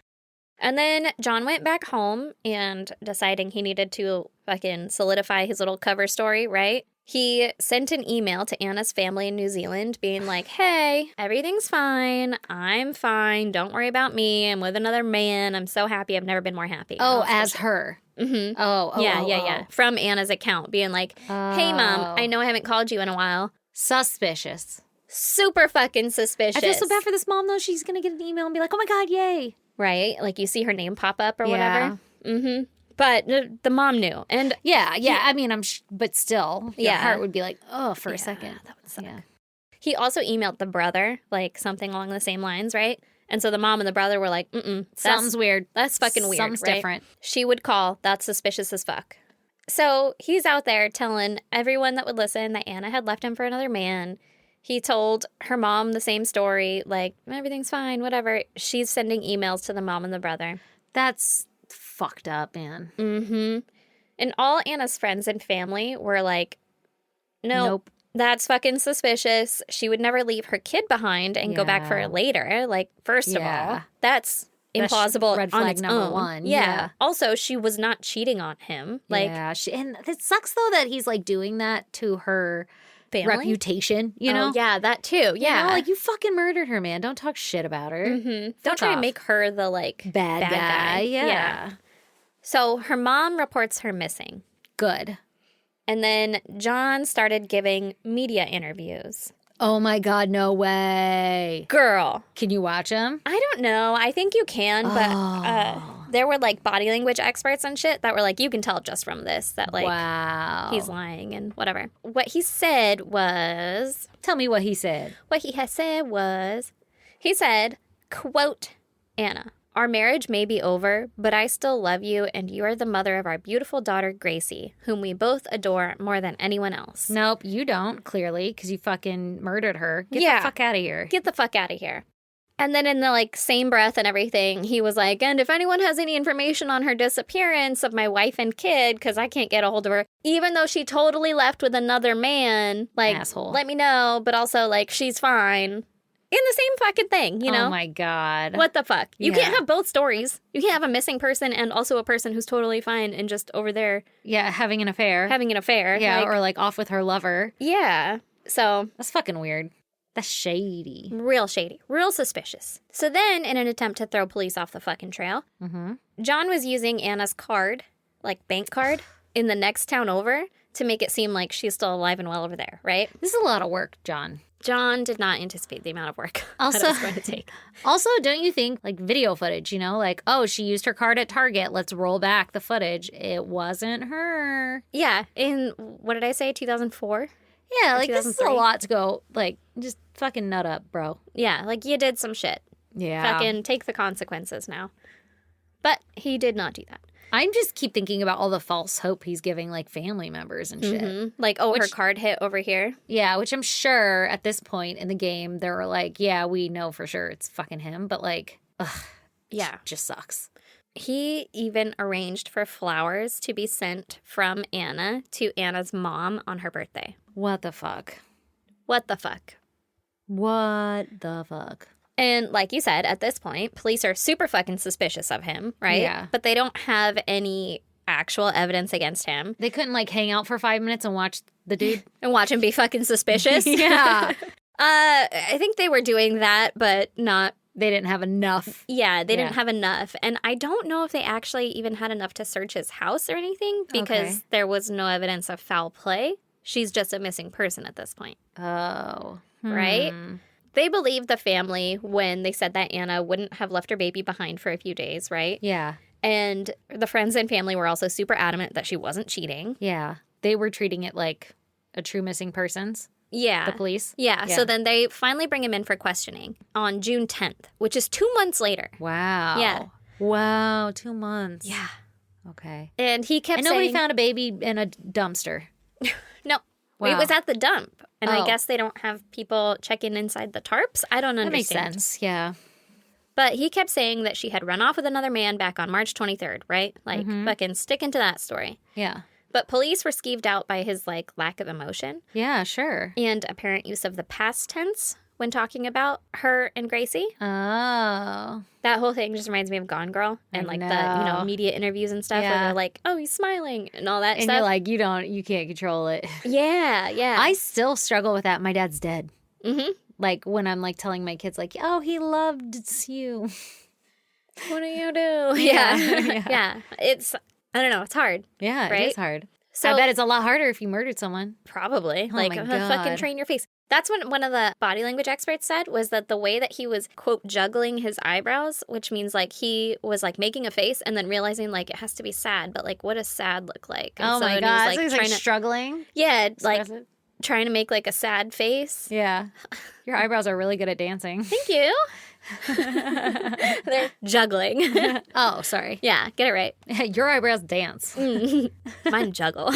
And then John went back home and deciding he needed to fucking solidify his little cover story, right? He sent an email to Anna's family in New Zealand being like, hey, everything's fine. I'm fine. Don't worry about me. I'm with another man. I'm so happy. I've never been more happy. Oh, as her. Mm-hmm. Oh, Yeah. From Anna's account being like, hey, Mom, I know I haven't called you in a while. Suspicious. Super fucking suspicious. I feel so bad for this mom, though. She's going to get an email and be like, oh my God, yay. Right? Like you see her name pop up or Yeah. whatever. Mm-hmm. But the mom knew. And Yeah. I mean, but still, your Yeah. heart would be like, oh, for a second. that would suck. Yeah. he also emailed the brother, like something along the same lines, right? And so the mom and the brother were like, Something's weird. That's fucking weird, Something's right? different. She would call. That's suspicious as fuck. So he's out there telling everyone that would listen that Anna had left him for another man. He told her mom the same story, like, everything's fine, whatever. She's sending emails to the mom and the brother. That's fucked up, man. Mm-hmm. And all Anna's friends and family were like, nope. That's fucking suspicious. She would never leave her kid behind and go back for Yeah. her later. Like, first of Yeah. all, that's That's implausible red on flag its number own. one. Yeah. Yeah. Also, she was not cheating on him. Like, yeah, and it sucks though that he's like doing that to her family. reputation. You know, Oh, yeah, that too. You Yeah. know, like you fucking murdered her, man. Don't talk shit about her. Mhm. Fuck Don't try to off. make her the like bad guy. Yeah. So her mom reports her missing. Good. And then John started giving media interviews. Oh my God, no way. Girl, Can you watch him? I don't know. I think you can, but there were like body language experts and shit that were like, you can tell just from this that like wow. he's lying and whatever. What he said was, Tell me what he said. he said, quote, Anna, Our marriage may be over, but I still love you, and you are the mother of our beautiful daughter, Gracie, whom we both adore more than anyone else. Nope, you don't, clearly, because you fucking murdered her. Get Yeah. the fuck out of here. Get the fuck out of here. And then in the, like, same breath and everything, he was like, and if anyone has any information on her disappearance of my wife and kid, because I can't get a hold of her, even though she totally left with another man, like, Asshole. let me know, but also, like, she's fine. In the same fucking thing, you know? Oh my God. What the fuck? You Yeah. can't have both stories. You can't have a missing person and also a person who's totally fine and just over there Yeah, having an affair. having an affair. Yeah, Like, or like off with her lover. yeah. So, That's fucking weird. That's shady. real shady, real suspicious. So then, in an attempt to throw police off the fucking trail, Mm-hmm. John was using Anna's card, like bank card, in the next town over to make it seem like she's still alive and well over there, right? This is a lot of work, John. John did not anticipate the amount of work Also- that it was going to take. Also, don't you think, like, video footage, you know, like, oh, she used her card at Target. Let's roll back the footage. It wasn't her. Yeah, in, what did I say, 2004? Yeah, like, this is a 2003? lot to go, like, just fucking nut up, bro. Yeah, like you did some shit. Yeah. Fucking take the consequences now. But he did not do that. I just keep thinking about all the false hope he's giving, like, family members and shit. Mhm. Like, oh, her Which- card hit over here. Yeah, which I'm sure at this point in the game, they were like, yeah, we know for sure it's fucking him, but, like, ugh, Yeah. just sucks. He even arranged for flowers to be sent from Anna to Anna's mom on her birthday. What the fuck? What the fuck? What the fuck? And like you said, at this point, police are super fucking suspicious of him, right? Yeah. But they don't have any actual evidence against him. They couldn't, like, hang out for 5 minutes and watch the dude? And watch him be fucking suspicious. Yeah. I think they were doing that, but not. They didn't have enough. Yeah, they Yeah. didn't have enough. And I don't know if they actually even had enough to search his house or anything because Okay. there was no evidence of foul play. She's just a missing person at this point. Oh. Right? They believed the family when they said that Anna wouldn't have left her baby behind for a few days, right? Yeah. And the friends and family were also super adamant that she wasn't cheating. Yeah. They were treating it like a true missing persons, Yeah. the police. Yeah. Yeah. So then they finally bring him in for questioning on June 10th, which is 2 months later. Wow. Yeah. Wow. 2 months. Yeah. Okay. And he kept And nobody saying, found a baby in a dumpster. no, Wow. it was at the dump. And I Oh. guess they don't have people checking inside the tarps. I don't That makes understand. sense. Yeah. But he kept saying that she had run off with another man back on March 23rd, right? Like, fucking sticking to that story. Yeah. But police were skeeved out by his, like, lack of emotion Yeah, sure. and apparent use of the past tense when talking about her and Gracie. Oh. That whole thing just reminds me of Gone Girl and, like, the, know. media interviews and stuff where Yeah. they're like, oh, he's smiling and all that And stuff. you're like, you can't control it. yeah, yeah. I still struggle with that. My dad's dead. Mm-hmm. Like when I'm like telling my kids, like, oh, he loved you. What do you do? Yeah. Yeah. Yeah. It's, I don't know. It's hard. Yeah, it Right? is hard. So I bet it's a lot harder if you murdered someone. probably. Oh like, my fucking God. train your face. That's what one of the body language experts said was that the way that he was, quote, juggling his eyebrows, which means like he was like making a face and then realizing like it has to be sad, but like what does sad look like? And Oh my then God. He so was, he's like trying to, struggling. yeah, like Express it. trying to make like a sad face. Yeah. Your eyebrows are really good at dancing. Thank you. They're juggling. Oh, sorry. Yeah, get it right. Your eyebrows dance. Mine juggle.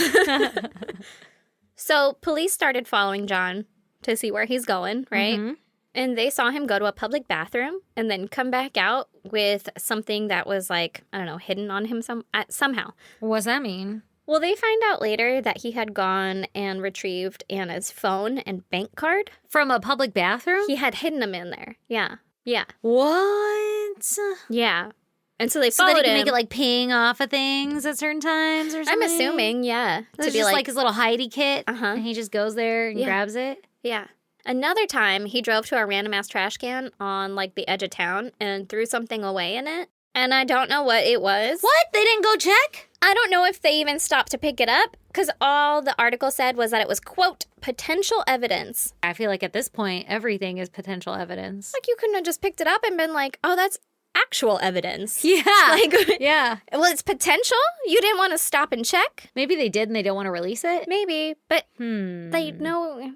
So police started following John to see where he's going, right? Mhm. And they saw him go to a public bathroom and then come back out with something that was like, I don't know, hidden on him somehow. What does that mean? Well, they find out later that he had gone and retrieved Anna's phone and bank card. From a public bathroom? He had hidden them in there. Yeah. Yeah. What? Yeah. And so they So that followed he can him. make it like ping off of things at certain times or I'm something? assuming, yeah. It's just like his little hidey kit. Uh-huh. And he just goes there and Yeah. grabs it. Yeah. Another time, he drove to a random ass trash can on like the edge of town and threw something away in it. And I don't know what it was. What? They didn't go check? I don't know if they even stopped to pick it up because all the article said was that it was, quote, potential evidence. I feel like at this point, everything is potential evidence. Like you couldn't have just picked it up and been like, oh, that's actual evidence. Yeah. Like, Yeah. well, it's potential. You didn't want to stop and check? Maybe they did and they don't want to release it. Maybe. But Hmm. they know,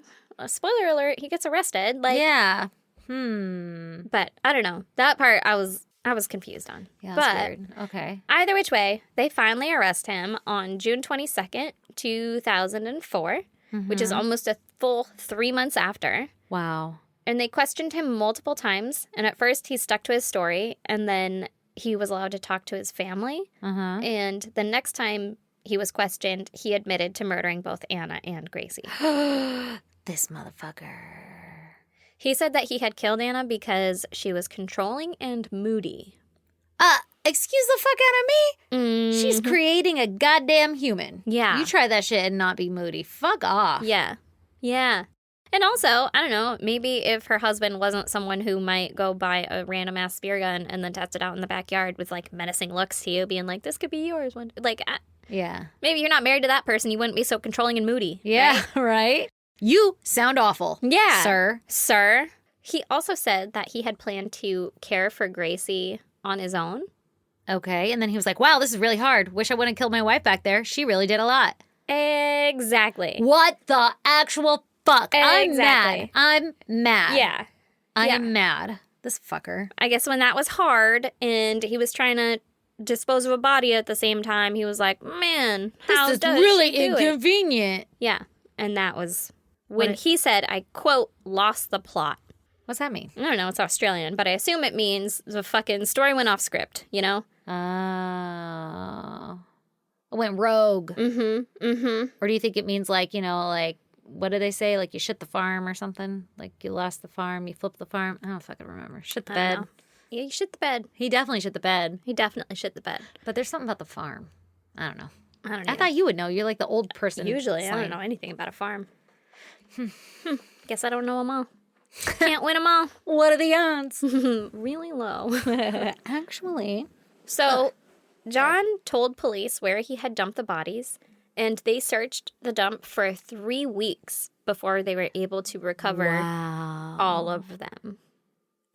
spoiler alert, he gets arrested. Like, Yeah. But I don't know. That part, I was I was confused on. Yeah, but that's weird. Okay. either which way, they finally arrest him on June 22nd, 2004, which is almost a full 3 months after. Wow. And they questioned him multiple times. And at first, he stuck to his story. And then he was allowed to talk to his family. And the next time he was questioned, he admitted to murdering both Anna and Gracie. This motherfucker. He said that he had killed Anna because she was controlling and moody. Excuse the fuck out of me? She's creating a goddamn human. Yeah. You try that shit and not be moody. Fuck off. Yeah. Yeah. And also, I don't know, maybe if her husband wasn't someone who might go buy a random ass spear gun and then test it out in the backyard with like menacing looks to you, being like, this could be yours one. Like, Yeah. maybe you're not married to that person. You wouldn't be so controlling and moody. Yeah, right? You sound awful. Yeah. Sir. He also said that he had planned to care for Gracie on his own. Okay. And then he was like, wow, this is really hard. Wish I wouldn't have killed my wife back there. She really did a lot. Exactly. What the actual fuck? Exactly. I'm mad. Yeah. I am mad. This fucker. I guess when that was hard and he was trying to dispose of a body at the same time, he was like, man, how This is does really she do it? inconvenient. Yeah. And that was when he said, I quote, lost the plot. What's that mean? I don't know. It's Australian, but I assume it means the fucking story went off script, you know? Oh. It went rogue. Or do you think it means like, you know, like, what do they say? Like you shit the farm or something? Like you lost the farm, you flipped the farm? I don't fucking remember. Shit the I don't bed. know. Yeah, you shit the bed. He definitely shit the bed. He definitely shit the bed. But there's something about the farm. I don't know. I don't know. I thought you would know. You're like the old person. Usually, I don't know anything about a farm. Guess I don't know them all. Can't win them all. What are the odds? Really low. Actually. So, John told police where he had dumped the bodies, and they searched the dump for 3 weeks before they were able to recover all of them.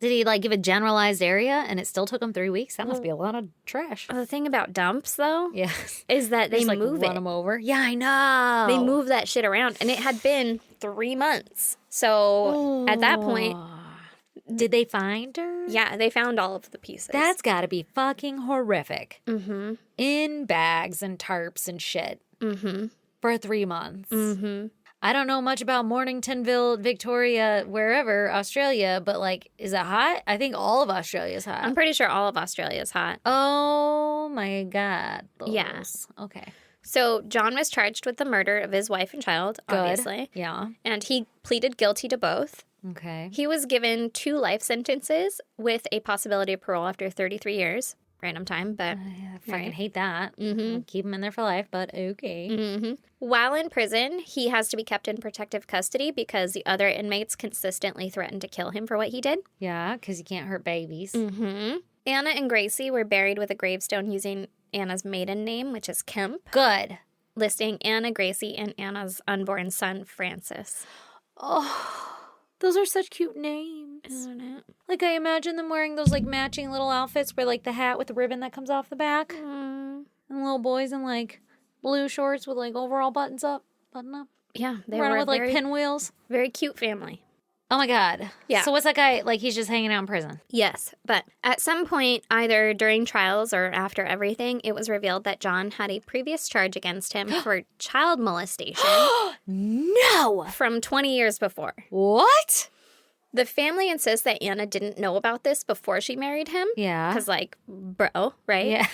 Did he like give a generalized area and it still took him 3 weeks? That must be a lot of trash. The thing about dumps, though, Yes. is that they Just, like, move run it. them over. Yeah, I know. They move that shit around, and it had been 3 months. So, at that point, did they find her? yeah, they found all of the pieces. That's got to be fucking horrific. Mm-hmm. In bags and tarps and shit. Mm-hmm. For 3 months. Mm-hmm. I don't know much about Morningtonville, Victoria, wherever, Australia, but like, is it hot? I think all of Australia is hot. I'm pretty sure all of Australia is hot. Oh my God. Yeah. Okay. So John was charged with the murder of his wife and child, Good. obviously. Yeah. And he pleaded guilty to both. Okay. He was given 2 life sentences with a possibility of parole after 33 years. Random time, but... I fucking hate that. Mm-hmm. Keep him in there for life, but okay. Mm-hmm. While in prison, he has to be kept in protective custody because the other inmates consistently threatened to kill him for what he did. Yeah, because you can't hurt babies. Mm-hmm. Anna and Gracie were buried with a gravestone using Anna's maiden name, which is Kemp, Good. listing Anna, Gracie, and Anna's unborn son, Francis. Oh, those are such cute names. Isn't it? Like, I imagine them wearing those, like, matching little outfits where, like, the hat with the ribbon that comes off the back. Mm. And little boys in, like, blue shorts with, like, overall button up. Yeah, they Running were with, very, like, pinwheels. very cute family. Oh, my God. Yeah. So what's that guy, like, he's just hanging out in prison? Yes, but at some point, either during trials or after everything, it was revealed that John had a previous charge against him for child molestation No! from 20 years before. What? The family insists that Anna didn't know about this before she married him. Yeah. Because, like, bro, right? Yeah.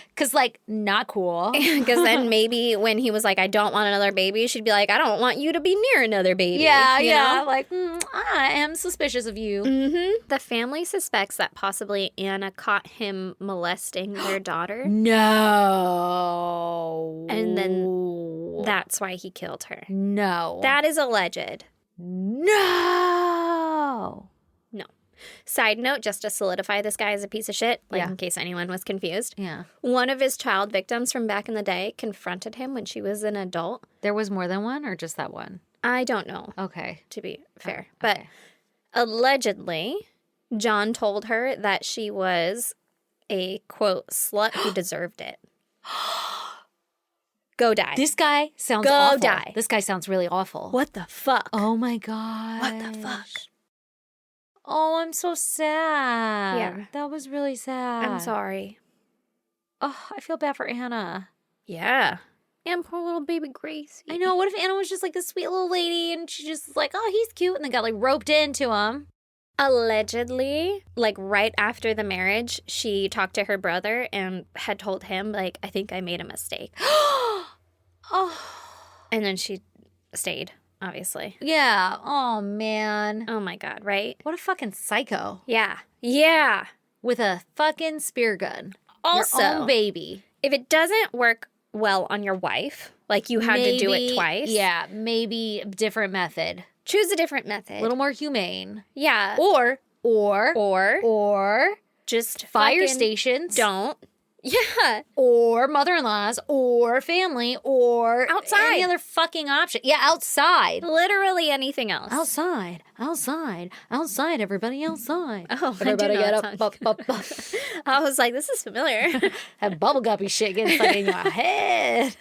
Because, like, not cool. Because then maybe when he was like, I don't want another baby, she'd be like, I don't want you to be near another baby. Yeah, you yeah. know? Like, I am suspicious of you. Mm-hmm. The family suspects that possibly Anna caught him molesting their daughter. No. And then that's why he killed her. No. That is alleged. No. No. Side note, just to solidify this guy as a piece of shit, like Yeah. in case anyone was confused. Yeah. One of his child victims from back in the day confronted him when she was an adult. There was more than one or just that one? I don't know, Okay. to be fair. Okay. But allegedly, John told her that she was a, quote, slut who deserved it. Go die. This guy sounds Go awful. die. This guy sounds really awful. What the fuck? Oh my God. What the fuck? Oh, I'm so sad. Yeah. That was really sad. I'm sorry. Oh, I feel bad for Anna. Yeah. And poor little baby Gracie. I know. What if Anna was just like this sweet little lady and she just was like, oh, he's cute, and then got like roped into him? Allegedly, like right after the marriage, she talked to her brother and had told him, like, I think I made a mistake. Oh. And then she stayed, obviously. Yeah. Oh, man. Oh my God, right? What a fucking psycho. Yeah. Yeah. With a fucking spear gun. Also, Your own baby. if it doesn't work well on your wife, like you had to do it twice. Yeah, maybe a different method. Choose a different method. A little more humane. Yeah. Or Just fire fucking stations. Don't. Yeah. Or mother-in-laws, or family, or Outside. any other fucking option. Yeah, outside. Literally anything else. Outside, everybody outside. Oh, I do Everybody know get that up. song. I was like, this is familiar. Have bubbleguppy shit get stuck in your head.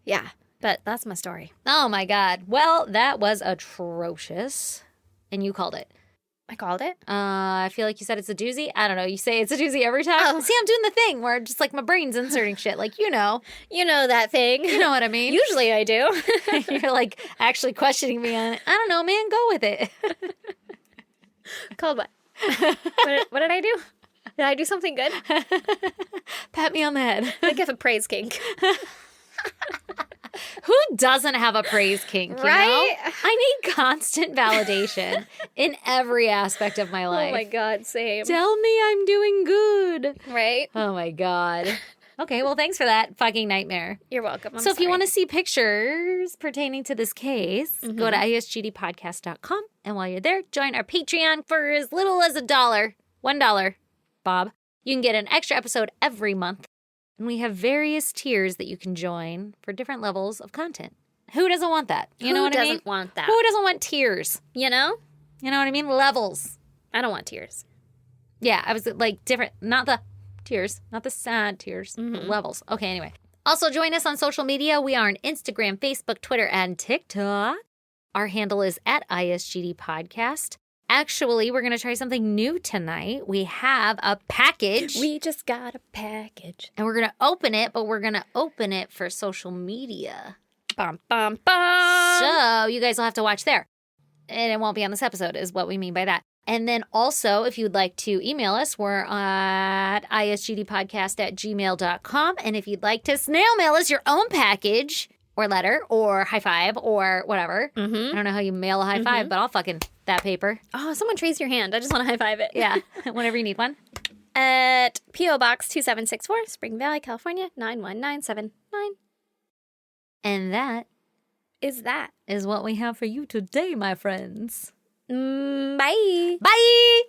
Yeah, but that's my story. Oh my God. Well, that was atrocious. And you called it. I called it. I feel like you said it's a doozy. I don't know. You say it's a doozy every time. Oh. See, I'm doing the thing where just like my brain's inserting shit. Like, you know that thing. You know what I mean? Usually I do. You're like actually questioning me on it. I don't know, man. Go with it. Called what? What did I do? Did I do something good? Pat me on the head. I have a praise kink. Who doesn't have a praise kink, you Right? know? I need constant validation in every aspect of my life. Oh my God, same. Tell me I'm doing good. Right? Oh my God. Okay, well, thanks for that fucking nightmare. You're welcome. I'm So if you sorry. want to see pictures pertaining to this case, go to isgdpodcast.com. And while you're there, join our Patreon for as little as $1, Bob. You can get an extra episode every month. And we have various tiers that you can join for different levels of content. Who doesn't want that? You know what I mean? Who doesn't want that? Who doesn't want tiers? You know? You know what I mean? Levels. I don't want tears. Yeah, I was like different, not the tears, not the sad tears, but levels. Okay, anyway. Also, join us on social media. We are on Instagram, Facebook, Twitter, and TikTok. Our handle is at ISGD Podcast. Actually, we're going to try something new tonight. We have a package. We just got a package. And we're going to open it, but we're going to open it for social media. Bum, bum, bum. So you guys will have to watch there. And it won't be on this episode is what we mean by that. And then also, if you'd like to email us, we're at isgdpodcast@gmail.com. And if you'd like to snail mail us your own package or letter or high five or whatever. I don't know how you mail a high five, but I'll fucking that paper. Oh, someone raise your hand. I just want to high five it. Yeah, whenever you need one. At P.O. Box 2764, Spring Valley, California, 91979. And that Is is what we have for you today, my friends. Bye. Bye!